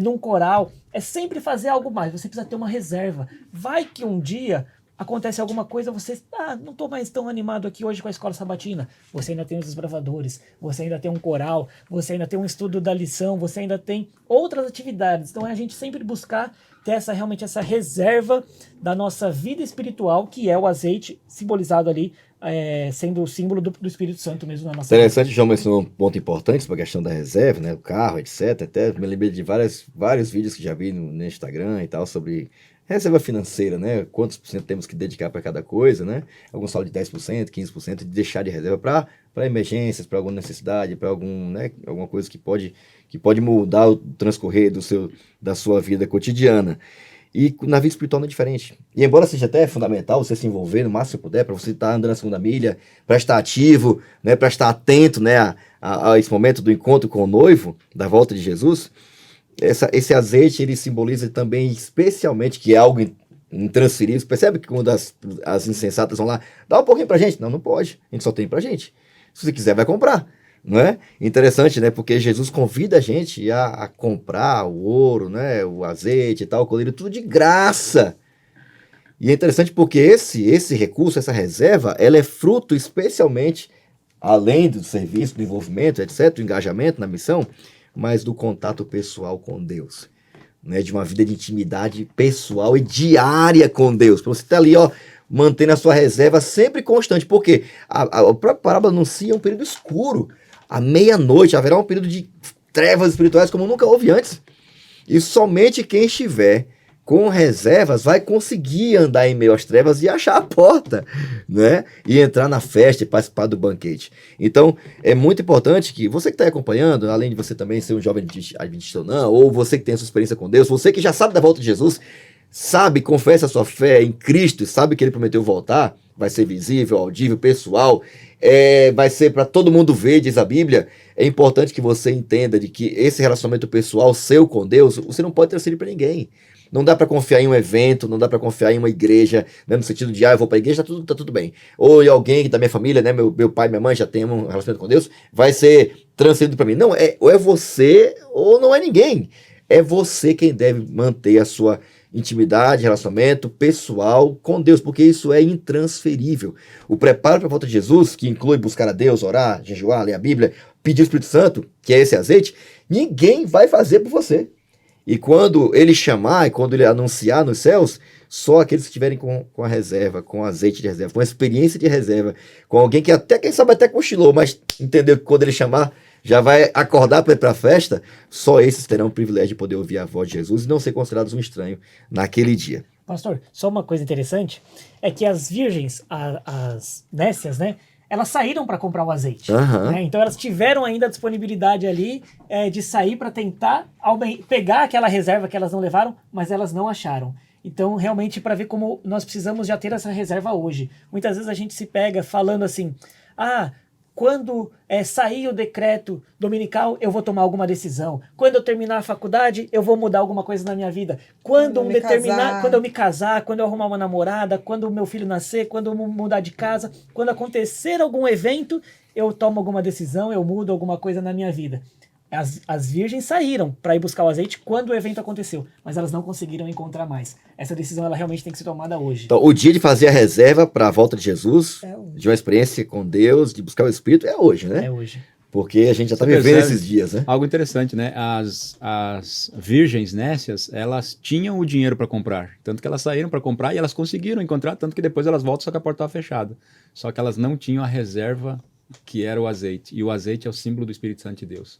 num coral. É sempre fazer algo mais, você precisa ter uma reserva. Vai que um dia acontece alguma coisa, você, não estou mais tão animado aqui hoje com a escola sabatina. Você ainda tem os desbravadores, você ainda tem um coral, você ainda tem um estudo da lição, você ainda tem outras atividades. Então, é a gente sempre buscar ter realmente essa reserva da nossa vida espiritual, que é o azeite, simbolizado ali, sendo o símbolo do Espírito Santo mesmo na nossa Interessante, João mencionou um ponto importante sobre a questão da reserva, né? O carro, etc. Até me lembrei de vários vídeos que já vi no Instagram e tal, sobre reserva financeira, né? Quantos por cento temos que dedicar para cada coisa, né? Alguns falam de 10%, 15%, de deixar de reserva para emergências, para alguma necessidade, para alguma coisa que pode mudar o transcorrer da sua vida cotidiana. E na vida espiritual não é diferente. E embora seja até fundamental você se envolver no máximo que puder, para você estar andando a segunda milha, para estar ativo, né, para estar atento, né, a esse momento do encontro com o noivo, da volta de Jesus, esse azeite ele simboliza também especialmente que é algo intransferível. Você percebe que quando as insensatas vão lá, dá um pouquinho pra gente? Não pode. A gente só tem pra gente. Se você quiser, vai comprar. Não é? Interessante, né? Porque Jesus convida a gente a comprar o ouro, né? O azeite e tal, o colírio, tudo de graça. E é interessante porque esse recurso, essa reserva, ela é fruto especialmente, além do serviço, do envolvimento, etc., do engajamento na missão, mas do contato pessoal com Deus. Né? De uma vida de intimidade pessoal e diária com Deus. Para você estar ali, mantendo a sua reserva sempre constante. Porque a própria parábola anuncia um período escuro. À meia-noite haverá um período de trevas espirituais como nunca houve antes. E somente quem estiver com reservas vai conseguir andar em meio às trevas e achar a porta, né? E entrar na festa e participar do banquete. Então, é muito importante que você que está acompanhando, além de você também ser um jovem adventista ou não, ou você que tem a sua experiência com Deus, você que já sabe da volta de Jesus, sabe, confessa a sua fé em Cristo e sabe que Ele prometeu voltar, vai ser visível, audível, pessoal, vai ser para todo mundo ver, diz a Bíblia. É importante que você entenda de que esse relacionamento pessoal seu com Deus, você não pode transferir para ninguém. Não dá para confiar em um evento, não dá para confiar em uma igreja, né, no sentido de, eu vou para a igreja, tá tudo bem. Ou em alguém da minha família, né, meu pai e minha mãe já tem um relacionamento com Deus, vai ser transferido para mim. Não, ou é você ou não é ninguém. É você quem deve manter a sua intimidade, relacionamento pessoal com Deus, porque isso é intransferível. O preparo para a volta de Jesus, que inclui buscar a Deus, orar, jejuar, ler a Bíblia, pedir o Espírito Santo, que é esse azeite, ninguém vai fazer por você. E quando ele chamar, e quando ele anunciar nos céus, só aqueles que estiverem com a reserva, com azeite de reserva, com a experiência de reserva, com alguém que até, quem sabe, até cochilou, mas entendeu que quando ele chamar, já vai acordar para ir para a festa, só esses terão o privilégio de poder ouvir a voz de Jesus e não ser considerados um estranho naquele dia. Pastor, só uma coisa interessante, é que as virgens, as nécias, né, elas saíram para comprar o azeite. Uhum. Né? Então elas tiveram ainda a disponibilidade ali de sair para tentar pegar aquela reserva que elas não levaram, mas elas não acharam. Então, realmente, para ver como nós precisamos já ter essa reserva hoje. Muitas vezes a gente se pega falando assim, quando sair o decreto dominical, eu vou tomar alguma decisão. Quando eu terminar a faculdade, eu vou mudar alguma coisa na minha vida. Quando eu me casar, quando eu arrumar uma namorada, quando o meu filho nascer, quando eu mudar de casa, quando acontecer algum evento, eu tomo alguma decisão, eu mudo alguma coisa na minha vida. As virgens saíram para ir buscar o azeite quando o evento aconteceu, mas elas não conseguiram encontrar mais. Essa decisão ela realmente tem que ser tomada hoje. Então, o dia de fazer a reserva para a volta de Jesus, de uma experiência com Deus, de buscar o Espírito, é hoje, né? É hoje. Porque a gente já está Você vivendo percebe? esses dias, né? Algo interessante, né? As virgens nécias, elas tinham o dinheiro para comprar. Tanto que elas saíram para comprar e elas conseguiram encontrar, tanto que depois elas voltam, só que a porta estava fechada. Só que elas não tinham a reserva que era o azeite. E o azeite é o símbolo do Espírito Santo de Deus.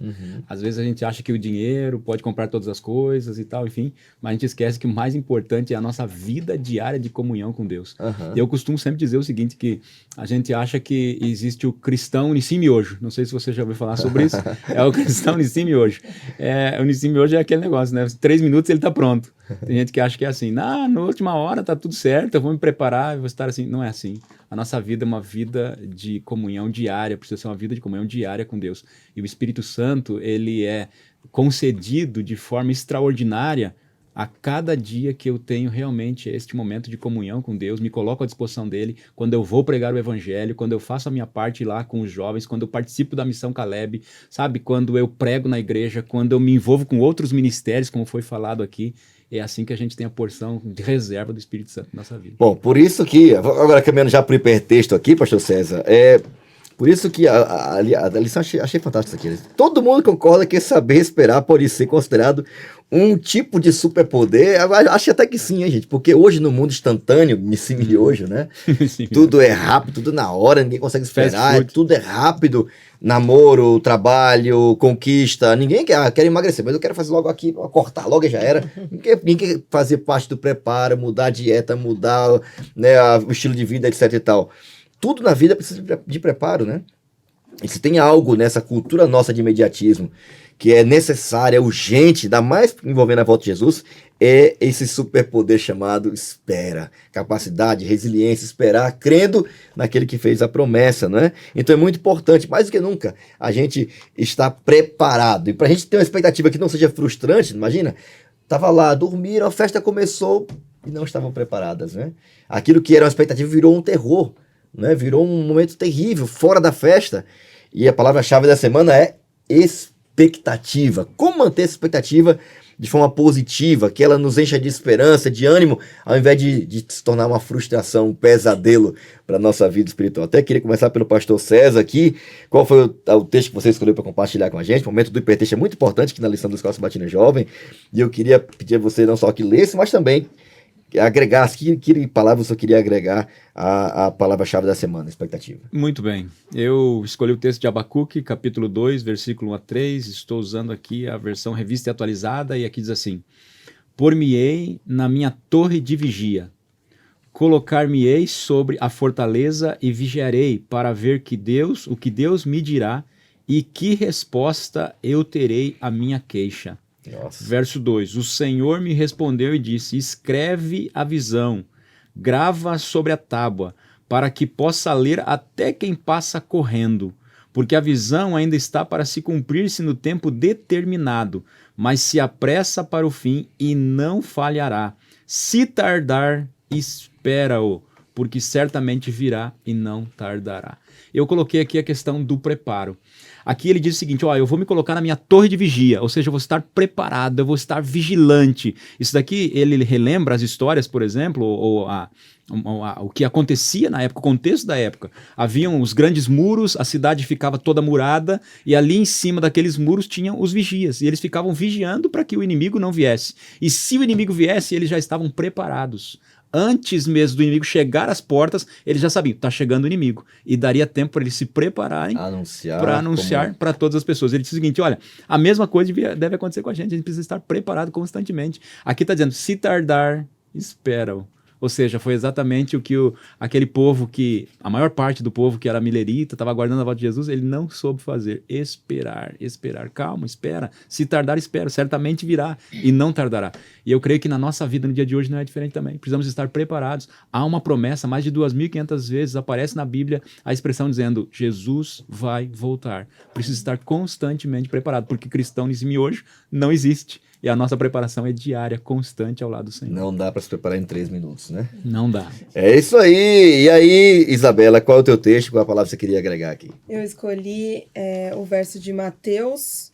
Às vezes a gente acha que o dinheiro pode comprar todas as coisas e tal, enfim, mas a gente esquece que o mais importante é a nossa vida diária de comunhão com Deus. Aham. Eu costumo sempre dizer o seguinte, que a gente acha que existe o cristão Nissim Miojo. Não sei se você já ouviu falar sobre isso. É o cristão Nissim Miojo. O Nissim Miojo é aquele negócio, né? 3 minutos ele tá pronto. Tem gente que acha que é assim, na última hora tá tudo certo, eu vou me preparar, eu vou estar assim. Não é assim. A nossa vida é uma vida de comunhão diária, precisa ser uma vida de comunhão diária com Deus. E o Espírito Santo, ele é concedido de forma extraordinária a cada dia que eu tenho realmente este momento de comunhão com Deus, me coloco à disposição dele, quando eu vou pregar o evangelho, quando eu faço a minha parte lá com os jovens, quando eu participo da missão Caleb, sabe? Quando eu prego na igreja, quando eu me envolvo com outros ministérios, como foi falado aqui, é assim que a gente tem a porção de reserva do Espírito Santo na nossa vida. Bom, por isso que, agora caminhando já para o hipertexto aqui, pastor César, por isso que a lição achei fantástica aqui. Todo mundo concorda que saber esperar pode ser considerado um tipo de superpoder. Acho até que sim, hein, gente? Porque hoje no mundo instantâneo, Nissim Miojo, né? Sim. Tudo é rápido, tudo na hora, ninguém consegue Fast esperar, food. tudo é rápido. Namoro, trabalho, conquista. Ninguém quer emagrecer, mas eu quero fazer logo aqui, cortar logo e já era. Ninguém quer fazer parte do preparo, mudar a dieta, mudar, né, o estilo de vida, etc e tal. Tudo na vida precisa de preparo, né? E se tem algo nessa cultura nossa de imediatismo que é necessário, é urgente, ainda mais envolvendo a volta de Jesus, é esse superpoder chamado espera. Capacidade, resiliência, esperar, crendo naquele que fez a promessa, né? Então é muito importante, mais do que nunca, a gente estar preparado. E para a gente ter uma expectativa que não seja frustrante, imagina, tava lá, dormiram, a festa começou e não estavam preparadas, né? Aquilo que era uma expectativa virou um terror, né? Virou um momento terrível, fora da festa. E a palavra-chave da semana é expectativa. Como manter essa expectativa de forma positiva, que ela nos encha de esperança, de ânimo, ao invés de se tornar uma frustração, um pesadelo para a nossa vida espiritual. Até queria começar pelo pastor César aqui. Qual foi o texto que você escolheu para compartilhar com a gente? O momento do hipertexto é muito importante aqui na lição da Escola Sabatina Jovem. E eu queria pedir a você não só que lesse, mas também agregasse, que palavra você queria agregar à palavra-chave da semana, expectativa. Muito bem. Eu escolhi o texto de Abacuque, capítulo 2, versículo 1 a 3. Estou usando aqui a versão revista e atualizada, e aqui diz assim: Por-me-ei na minha torre de vigia, colocar-me-ei sobre a fortaleza e vigiarei para ver o que Deus me dirá e que resposta eu terei à minha queixa. Nossa. Verso 2: O Senhor me respondeu e disse: Escreve a visão, grava sobre a tábua, para que possa ler até quem passa correndo. Porque a visão ainda está para se cumprir-se no tempo determinado, mas se apressa para o fim e não falhará. Se tardar, espera-o, porque certamente virá e não tardará. Eu coloquei aqui a questão do preparo. Aqui ele diz o seguinte: eu vou me colocar na minha torre de vigia, ou seja, eu vou estar preparado, eu vou estar vigilante. Isso daqui ele relembra as histórias, por exemplo, o que acontecia na época, o contexto da época. Haviam os grandes muros, a cidade ficava toda murada, e ali em cima daqueles muros tinham os vigias, e eles ficavam vigiando para que o inimigo não viesse. E se o inimigo viesse, eles já estavam preparados. Antes mesmo do inimigo chegar às portas, eles já sabiam, está chegando o inimigo. E daria tempo para eles se prepararem para anunciar para todas as pessoas. Ele diz o seguinte: olha, a mesma coisa deve acontecer com a gente precisa estar preparado constantemente. Aqui está dizendo, se tardar, espera-o. Ou seja, foi exatamente o que aquele povo a maior parte do povo que era milerita, estava aguardando a volta de Jesus, ele não soube fazer. Esperar. Calma, espera. Se tardar, espera. Certamente virá e não tardará. E eu creio que na nossa vida, no dia de hoje, não é diferente também. Precisamos estar preparados. Há uma promessa, mais de 2.500 vezes aparece na Bíblia a expressão dizendo: Jesus vai voltar. Precisa estar constantemente preparado, porque cristão nesse miojo não existe. E a nossa preparação é diária, constante ao lado do Senhor. Não dá para se preparar em 3 minutos, né? Não dá. É isso aí. E aí, Isabela, qual é o teu texto? Qual a palavra você queria agregar aqui? Eu escolhi o verso de Mateus,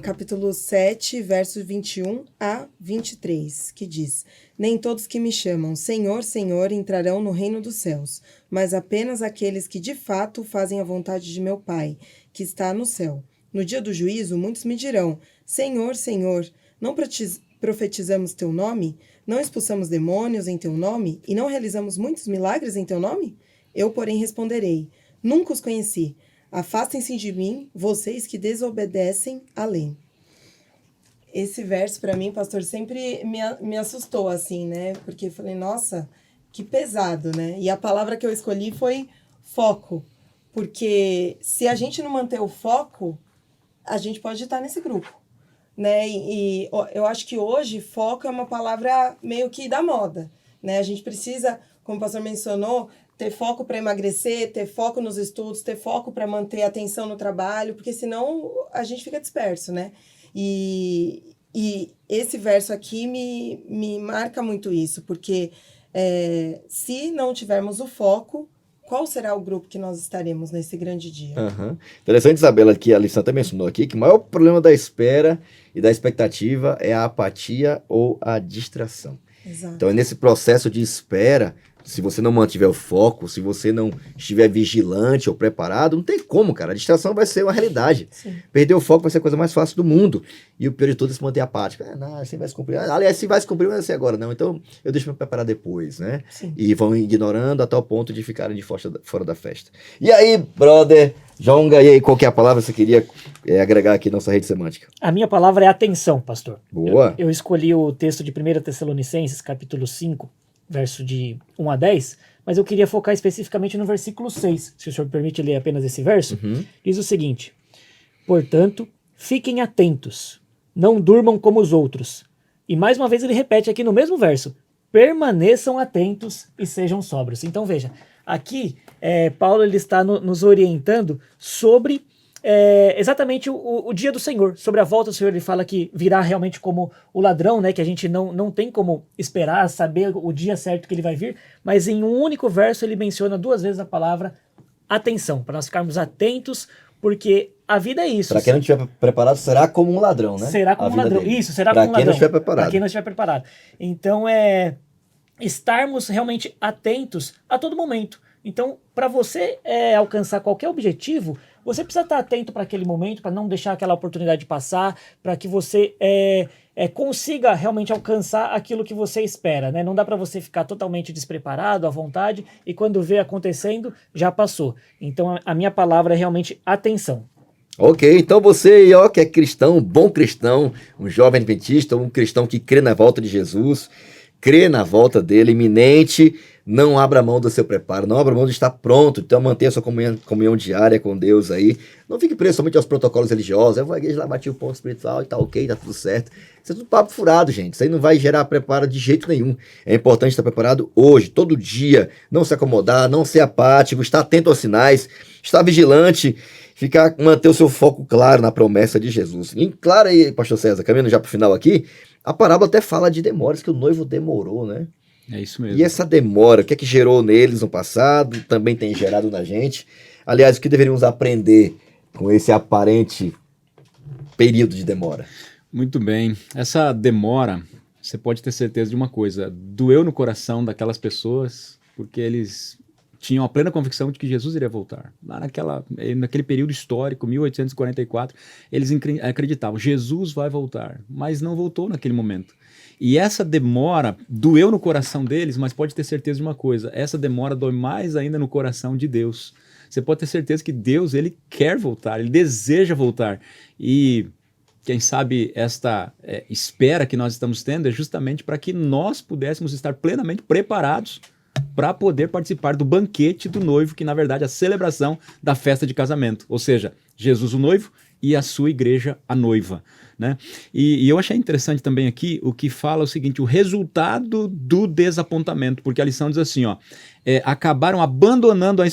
capítulo 7, versos 21 a 23, que diz: Nem todos que me chamam Senhor, Senhor entrarão no reino dos céus, mas apenas aqueles que de fato fazem a vontade de meu Pai, que está no céu. No dia do juízo, muitos me dirão: Senhor, Senhor, não profetizamos teu nome? Não expulsamos demônios em teu nome? E não realizamos muitos milagres em teu nome? Eu, porém, responderei: Nunca os conheci. Afastem-se de mim, vocês que desobedecem à lei. Esse verso, para mim, pastor, sempre me assustou, assim, né? Porque eu falei, nossa, que pesado, né? E a palavra que eu escolhi foi foco. Porque se a gente não manter o foco, a gente pode estar nesse grupo, né? E eu acho que hoje foco é uma palavra meio que da moda, né? A gente precisa, como o pastor mencionou, ter foco para emagrecer, ter foco nos estudos, ter foco para manter a atenção no trabalho, porque senão a gente fica disperso, né? E esse verso aqui me marca muito isso, porque se não tivermos o foco, qual será o grupo que nós estaremos nesse grande dia? Uhum. Interessante, Isabela, que a lição até mencionou aqui, que o maior problema da espera e da expectativa é a apatia ou a distração. Exato. Então, nesse processo de espera, se você não mantiver o foco, se você não estiver vigilante ou preparado, não tem como, cara. A distração vai ser uma realidade. Sim. Perder o foco vai ser a coisa mais fácil do mundo. E o pior de tudo é se manter apático. Não, assim vai se cumprir. Aliás, se vai se cumprir, não vai ser agora, não. Então, eu deixo me preparar depois, né? Sim. E vão ignorando até o ponto de ficarem fora da festa. E aí, brother, Jonga, e aí, qual que é a palavra que você queria agregar aqui na nossa rede semântica? A minha palavra é atenção, pastor. Boa. Eu escolhi o texto de 1 Tessalonicenses, capítulo 5, verso de 1 a 10, mas eu queria focar especificamente no versículo 6, se o senhor permite ler apenas esse verso. Uhum. Diz o seguinte: portanto, fiquem atentos, não durmam como os outros. E mais uma vez ele repete aqui no mesmo verso: permaneçam atentos e sejam sóbrios. Então veja, aqui Paulo ele está nos orientando sobre exatamente o dia do Senhor, sobre a volta do Senhor. Ele fala que virá realmente como o ladrão, né, que a gente não tem como esperar, saber o dia certo que ele vai vir, mas em um único verso ele menciona 2 vezes a palavra atenção, para nós ficarmos atentos, porque a vida é isso. Para quem não estiver preparado, será como um ladrão, né? Será como um ladrão. Dele. Isso, será pra como um ladrão. Para quem não estiver preparado. Para quem não estiver preparado. Então, estarmos realmente atentos a todo momento. Então, para você alcançar qualquer objetivo, você precisa estar atento para aquele momento, para não deixar aquela oportunidade passar, para que você consiga realmente alcançar aquilo que você espera, né? Não dá para você ficar totalmente despreparado, à vontade, e quando vê acontecendo, já passou. Então, a minha palavra é realmente atenção. Ok, então você que é cristão, um bom cristão, um jovem adventista, um cristão que crê na volta de Jesus, crê na volta dele iminente, não abra mão do seu preparo, não abra mão de estar pronto, então mantenha a sua comunhão diária com Deus aí, não fique preso somente aos protocolos religiosos, eu vou à igreja lá, bati o ponto espiritual e tá ok, tá tudo certo. Isso é tudo papo furado, gente, isso aí não vai gerar preparo de jeito nenhum. É importante estar preparado hoje, todo dia, não se acomodar, não ser apático, estar atento aos sinais, estar vigilante, manter o seu foco claro na promessa de Jesus. E claro aí, pastor César, caminhando já para o final aqui, a parábola até fala de demoras, que o noivo demorou, né? É isso mesmo. E essa demora, o que é que gerou neles no passado, também tem gerado na gente. Aliás, o que deveríamos aprender com esse aparente período de demora? Muito bem. Essa demora, você pode ter certeza de uma coisa, doeu no coração daquelas pessoas, porque eles tinham a plena convicção de que Jesus iria voltar. Lá naquele período histórico, 1844, eles acreditavam, Jesus vai voltar, mas não voltou naquele momento. E essa demora doeu no coração deles, mas pode ter certeza de uma coisa, essa demora dói mais ainda no coração de Deus. Você pode ter certeza que Deus, ele quer voltar, ele deseja voltar. E quem sabe esta espera que nós estamos tendo é justamente para que nós pudéssemos estar plenamente preparados para poder participar do banquete do noivo, que na verdade é a celebração da festa de casamento, ou seja, Jesus o noivo e a sua igreja a noiva, né? E eu achei interessante também aqui o que fala o seguinte, o resultado do desapontamento, porque a lição diz assim, ó, acabaram abandonando a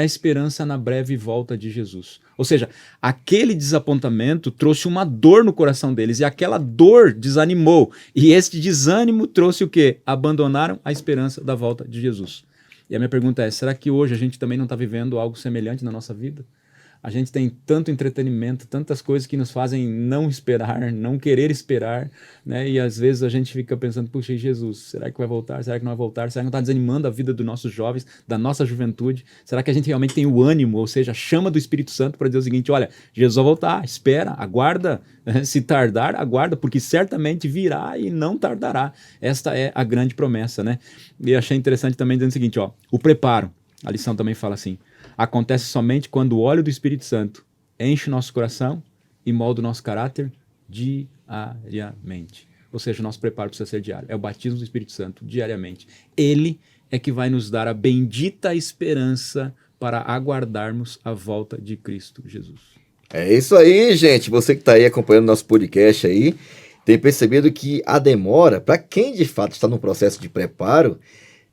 esperança na breve volta de Jesus. Ou seja, aquele desapontamento trouxe uma dor no coração deles, e aquela dor desanimou, e este desânimo trouxe o quê? Abandonaram a esperança da volta de Jesus. E a minha pergunta é, será que hoje a gente também não está vivendo algo semelhante na nossa vida? A gente tem tanto entretenimento, tantas coisas que nos fazem não esperar, não querer esperar, né? E às vezes a gente fica pensando, puxa, e Jesus, será que vai voltar? Será que não vai voltar? Será que não está desanimando a vida dos nossos jovens, da nossa juventude? Será que a gente realmente tem o ânimo, ou seja, a chama do Espírito Santo para dizer o seguinte, olha, Jesus vai voltar, espera, aguarda, se tardar, aguarda, porque certamente virá e não tardará. Esta é a grande promessa, né? E achei interessante também dizendo o seguinte, ó, o preparo, a lição também fala assim, acontece somente quando o óleo do Espírito Santo enche nosso coração e molda o nosso caráter diariamente. Ou seja, o nosso preparo precisa ser diário. É o batismo do Espírito Santo diariamente. Ele é que vai nos dar a bendita esperança para aguardarmos a volta de Cristo Jesus. É isso aí, gente. Você que está aí acompanhando nosso podcast aí, tem percebido que a demora, para quem de fato está no processo de preparo,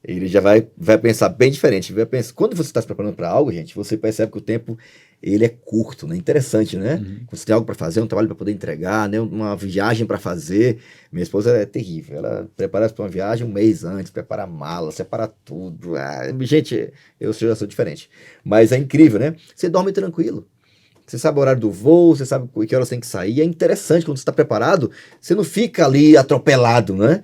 ele já vai pensar bem diferente. Vai pensar, quando você está se preparando para algo, gente, você percebe que o tempo ele é curto, né? Interessante, né? Você tem algo para fazer, um trabalho para poder entregar, né? Uma viagem para fazer. Minha esposa é terrível. Ela prepara para uma viagem um mês antes, prepara a mala, separa tudo. Gente, eu já sou diferente. Mas é incrível, né? Você dorme tranquilo. Você sabe o horário do voo, você sabe que horas tem que sair. É interessante, quando você está preparado, você não fica ali atropelado, né?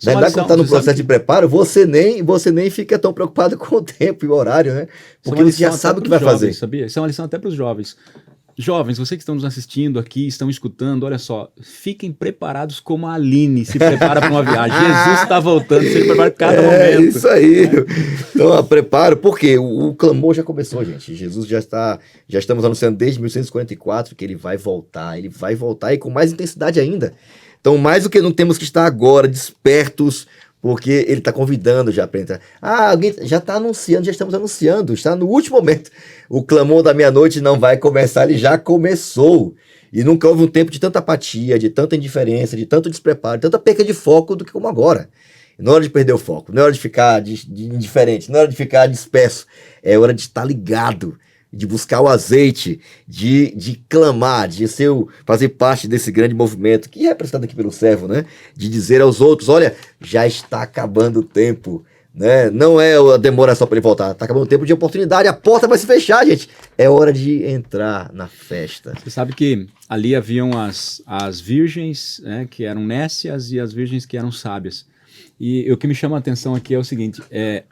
Na verdade, quando está no processo de preparo, você nem fica tão preocupado com o tempo e o horário, né? Porque você já sabe o que vai fazer. Sabia? Isso é uma lição até para os jovens. Jovens, vocês que estão nos assistindo aqui, estão escutando, olha só, fiquem preparados como a Aline se prepara para uma viagem. Jesus está voltando, se prepara cada momento. É isso aí. Então, preparo, porque o clamor já começou, gente. Jesus já estamos anunciando desde 1844 que ele vai voltar e com mais intensidade ainda. Então, mais do que não temos que estar agora despertos, porque ele está convidando já para entrar. Alguém já está anunciando, já estamos anunciando, está no último momento. O clamor da meia-noite não vai começar, ele já começou. E nunca houve um tempo de tanta apatia, de tanta indiferença, de tanto despreparo, de tanta perca de foco do que como agora. Não é hora de perder o foco, não é hora de ficar de indiferente, não é hora de ficar disperso. É hora de estar ligado, de buscar o azeite, de clamar, de fazer parte desse grande movimento, que é representado aqui pelo servo, né? De dizer aos outros, olha, já está acabando o tempo, né? Não é a demora só para ele voltar, está acabando o tempo de oportunidade, a porta vai se fechar, gente. É hora de entrar na festa. Você sabe que ali haviam as virgens, né, que eram nécias e as virgens que eram sábias. E o que me chama a atenção aqui é o seguinte,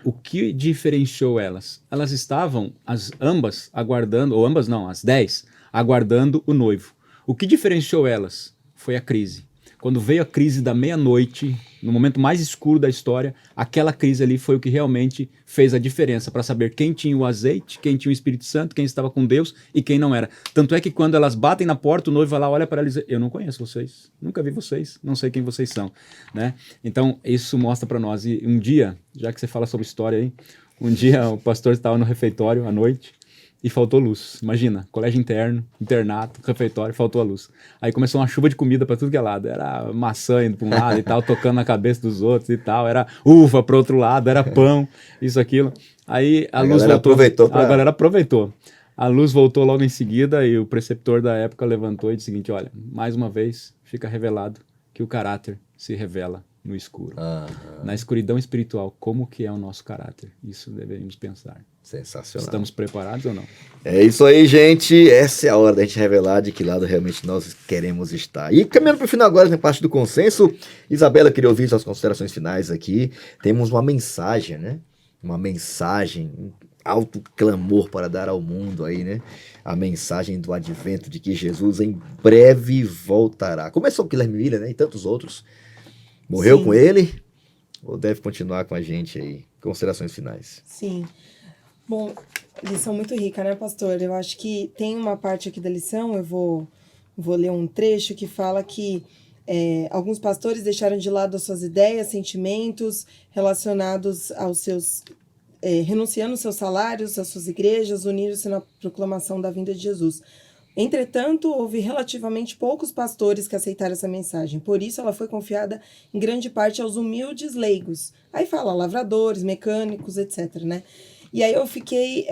o que diferenciou elas? Elas estavam, ambas aguardando, ou ambas não, as 10, aguardando o noivo. O que diferenciou elas foi a crise. Quando veio a crise da meia-noite, no momento mais escuro da história, aquela crise ali foi o que realmente fez a diferença para saber quem tinha o azeite, quem tinha o Espírito Santo, quem estava com Deus e quem não era. Tanto é que quando elas batem na porta, o noivo vai lá, olha para elas e diz, eu não conheço vocês, nunca vi vocês, não sei quem vocês são, né? Então, isso mostra para nós. E um dia, já que você fala sobre história aí, um dia o pastor estava no refeitório à noite, e faltou luz. Imagina, colégio interno, internato, refeitório, faltou a luz. Aí começou uma chuva de comida para tudo que é lado. Era maçã indo para um lado e tal, tocando na cabeça dos outros e tal. Era uva para outro lado, era pão, isso, aquilo. Aí a luz voltou. A galera aproveitou. A luz voltou logo em seguida e o preceptor da época levantou e disse o seguinte, olha, mais uma vez fica revelado que o caráter se revela no escuro. Na escuridão espiritual, como que é o nosso caráter? Isso deveríamos pensar. Sensacional. Estamos preparados ou não? É isso aí, gente. Essa é a hora da gente revelar de que lado realmente nós queremos estar. E caminhando para o final agora, na parte do consenso, Isabela, queria ouvir suas considerações finais aqui. Temos uma mensagem, né? Uma mensagem, alto clamor para dar ao mundo aí, né? A mensagem do advento de que Jesus em breve voltará. Começou com Guilherme Miller, né? E tantos outros. Morreu Sim. com ele? Ou deve continuar com a gente aí? Considerações finais. Sim. Bom, lição muito rica, né, pastor? Eu acho que tem uma parte aqui da lição, eu vou ler um trecho que fala que alguns pastores deixaram de lado as suas ideias, sentimentos relacionados aos seus... renunciando aos seus salários, às suas igrejas, uniram-se na proclamação da vinda de Jesus. Entretanto, houve relativamente poucos pastores que aceitaram essa mensagem. Por isso, ela foi confiada em grande parte aos humildes leigos. Aí fala lavradores, mecânicos, etc., né? E aí eu fiquei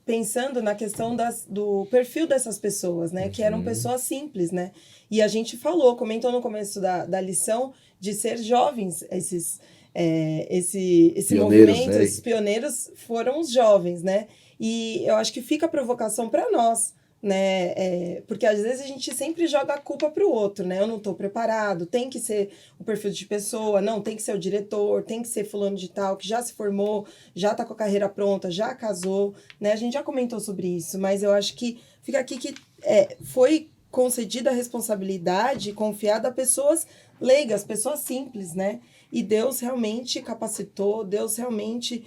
pensando na questão do perfil dessas pessoas, né? Que eram pessoas simples, né? E a gente comentou no começo da lição de ser jovens, esse Pioneiros, movimento, né? esses pioneiros foram os jovens, né? E eu acho que fica a provocação para nós, né? Porque às vezes a gente sempre joga a culpa para o outro, né? Eu não estou preparado, tem que ser o perfil de pessoa, não, tem que ser o diretor, tem que ser fulano de tal, que já se formou, já está com a carreira pronta, já casou, né? A gente já comentou sobre isso, mas eu acho que fica aqui que foi concedida a responsabilidade confiada a pessoas leigas, pessoas simples, né? E Deus realmente capacitou, Deus realmente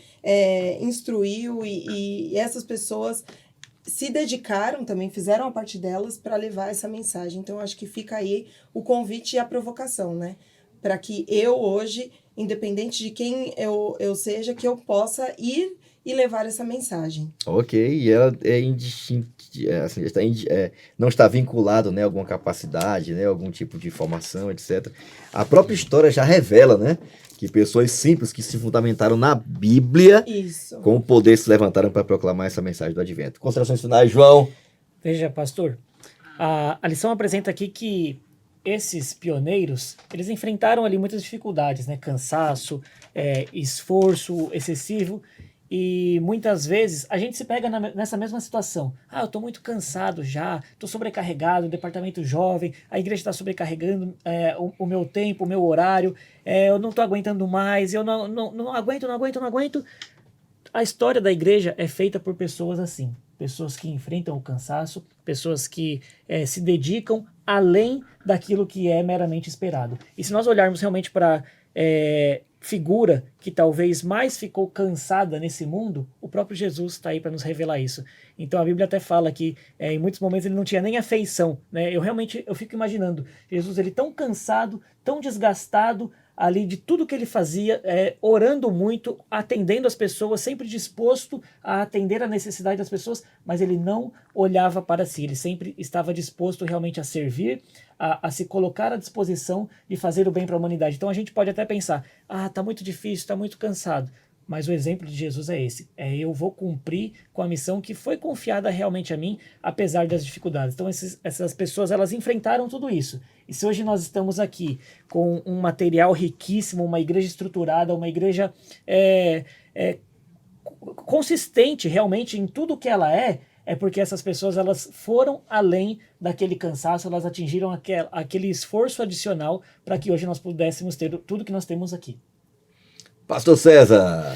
instruiu e essas pessoas se dedicaram também, fizeram a parte delas para levar essa mensagem. Então, acho que fica aí o convite e a provocação, né? Para que eu hoje, independente de quem eu seja, que eu possa ir e levar essa mensagem. Ok, e ela é indistinta, assim, não está vinculado, né, a alguma capacidade, né, algum tipo de formação, etc. A própria história já revela, né, que pessoas simples que se fundamentaram na Bíblia, Isso. com o poder se levantaram para proclamar essa mensagem do Advento. Considerações finais, João? Veja, pastor, a lição apresenta aqui que esses pioneiros, eles enfrentaram ali muitas dificuldades, né? Cansaço, esforço excessivo, e muitas vezes a gente se pega nessa mesma situação. Ah, eu estou muito cansado já, estou sobrecarregado, o departamento jovem, a igreja está sobrecarregando o meu tempo, o meu horário, eu não estou aguentando mais, eu não aguento. A história da igreja é feita por pessoas assim, pessoas que enfrentam o cansaço, pessoas que se dedicam além daquilo que é meramente esperado. E se nós olharmos realmente para figura que talvez mais ficou cansada nesse mundo, o próprio Jesus está aí para nos revelar isso. Então a Bíblia até fala que em muitos momentos ele não tinha nem afeição, né? Eu fico imaginando Jesus ele tão cansado, tão desgastado ali de tudo que ele fazia, orando muito, atendendo as pessoas, sempre disposto a atender a necessidade das pessoas, mas ele não olhava para si, ele sempre estava disposto realmente a servir, a se colocar à disposição de fazer o bem para a humanidade. Então a gente pode até pensar, tá muito difícil, tá muito cansado, mas o exemplo de Jesus é esse, eu vou cumprir com a missão que foi confiada realmente a mim, apesar das dificuldades. Então essas pessoas, elas enfrentaram tudo isso. E se hoje nós estamos aqui com um material riquíssimo, uma igreja estruturada, uma igreja consistente realmente em tudo que ela é porque essas pessoas elas foram além daquele cansaço, elas atingiram aquele esforço adicional para que hoje nós pudéssemos ter tudo que nós temos aqui. Pastor César.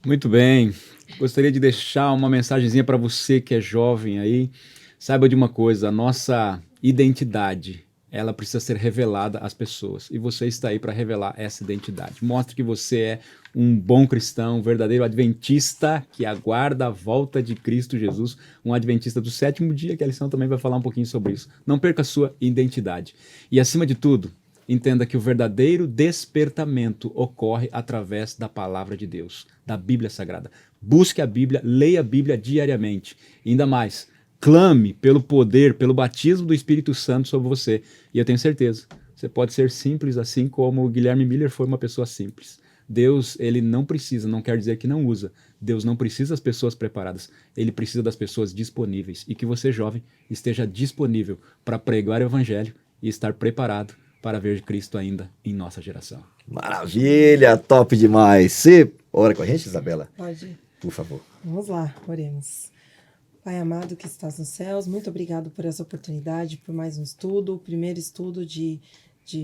Muito bem. Gostaria de deixar uma mensagenzinha para você que é jovem aí. Saiba de uma coisa, a nossa identidade, ela precisa ser revelada às pessoas. E você está aí para revelar essa identidade. Mostre que você é um bom cristão, um verdadeiro adventista que aguarda a volta de Cristo Jesus, um adventista do sétimo dia, que a lição também vai falar um pouquinho sobre isso. Não perca a sua identidade. E acima de tudo, entenda que o verdadeiro despertamento ocorre através da palavra de Deus, da Bíblia Sagrada. Busque a Bíblia, leia a Bíblia diariamente. E ainda mais, clame pelo poder, pelo batismo do Espírito Santo sobre você. E eu tenho certeza, você pode ser simples assim como o Guilherme Miller foi uma pessoa simples. Deus, ele não precisa, não quer dizer que não usa. Deus não precisa das pessoas preparadas, ele precisa das pessoas disponíveis. E que você, jovem, esteja disponível para pregar o Evangelho e estar preparado para ver Cristo ainda em nossa geração. Maravilha, top demais. Você ora com a gente, Isabela? Pode. Por favor. Vamos lá, oremos. Pai amado que estás nos céus, muito obrigado por essa oportunidade, por mais um estudo, o primeiro estudo de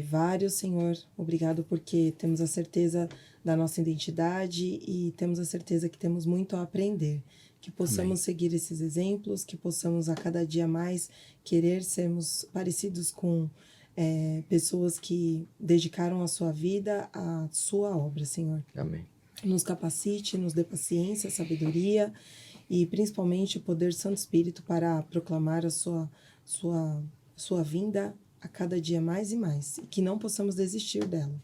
vários, Senhor. Obrigado porque temos a certeza da nossa identidade e temos a certeza que temos muito a aprender. Que possamos seguir esses exemplos, que possamos a cada dia mais querer sermos parecidos com pessoas que dedicaram a sua vida à sua obra, Senhor. Amém. Nos capacite, nos dê paciência, sabedoria e principalmente o poder Santo Espírito para proclamar a sua vinda a cada dia mais e mais, e que não possamos desistir dela.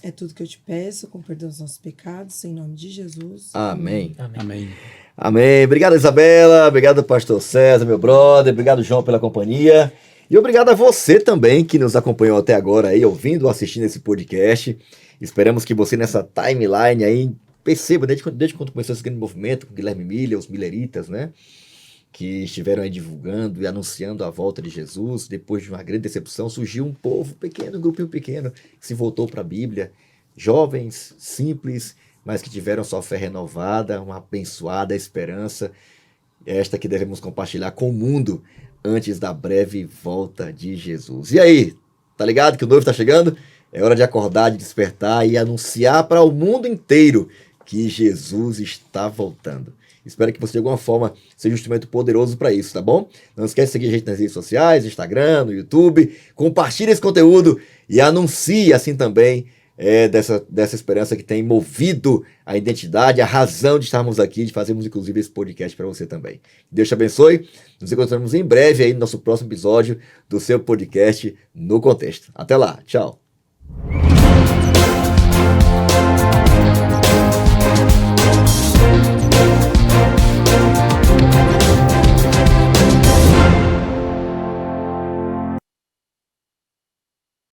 É tudo que eu te peço, com perdão dos nossos pecados, em nome de Jesus. Amém. Amém. Amém. Obrigado, Isabela. Obrigado, pastor César, meu brother. Obrigado, João, pela companhia. E obrigado a você também que nos acompanhou até agora aí, ouvindo ou assistindo esse podcast. Esperamos que você nessa timeline aí perceba, desde quando começou esse grande movimento, com Guilherme Miller, os Milleritas, né? Que estiveram aí divulgando e anunciando a volta de Jesus. Depois de uma grande decepção, surgiu um povo pequeno, um grupinho pequeno, que se voltou para a Bíblia. Jovens, simples, mas que tiveram sua fé renovada, uma abençoada esperança, esta que devemos compartilhar com o mundo antes da breve volta de Jesus. E aí, tá ligado que o noivo está chegando? É hora de acordar, de despertar e anunciar para o mundo inteiro que Jesus está voltando. Espero que você, de alguma forma, seja um instrumento poderoso para isso, tá bom? Não esquece de seguir a gente nas redes sociais, no Instagram, no YouTube. Compartilhe esse conteúdo e anuncie assim também dessa esperança que tem movido a identidade, a razão de estarmos aqui, de fazermos inclusive esse podcast para você também. Deus te abençoe. Nos encontramos em breve aí no nosso próximo episódio do seu podcast No Contexto. Até lá. Tchau.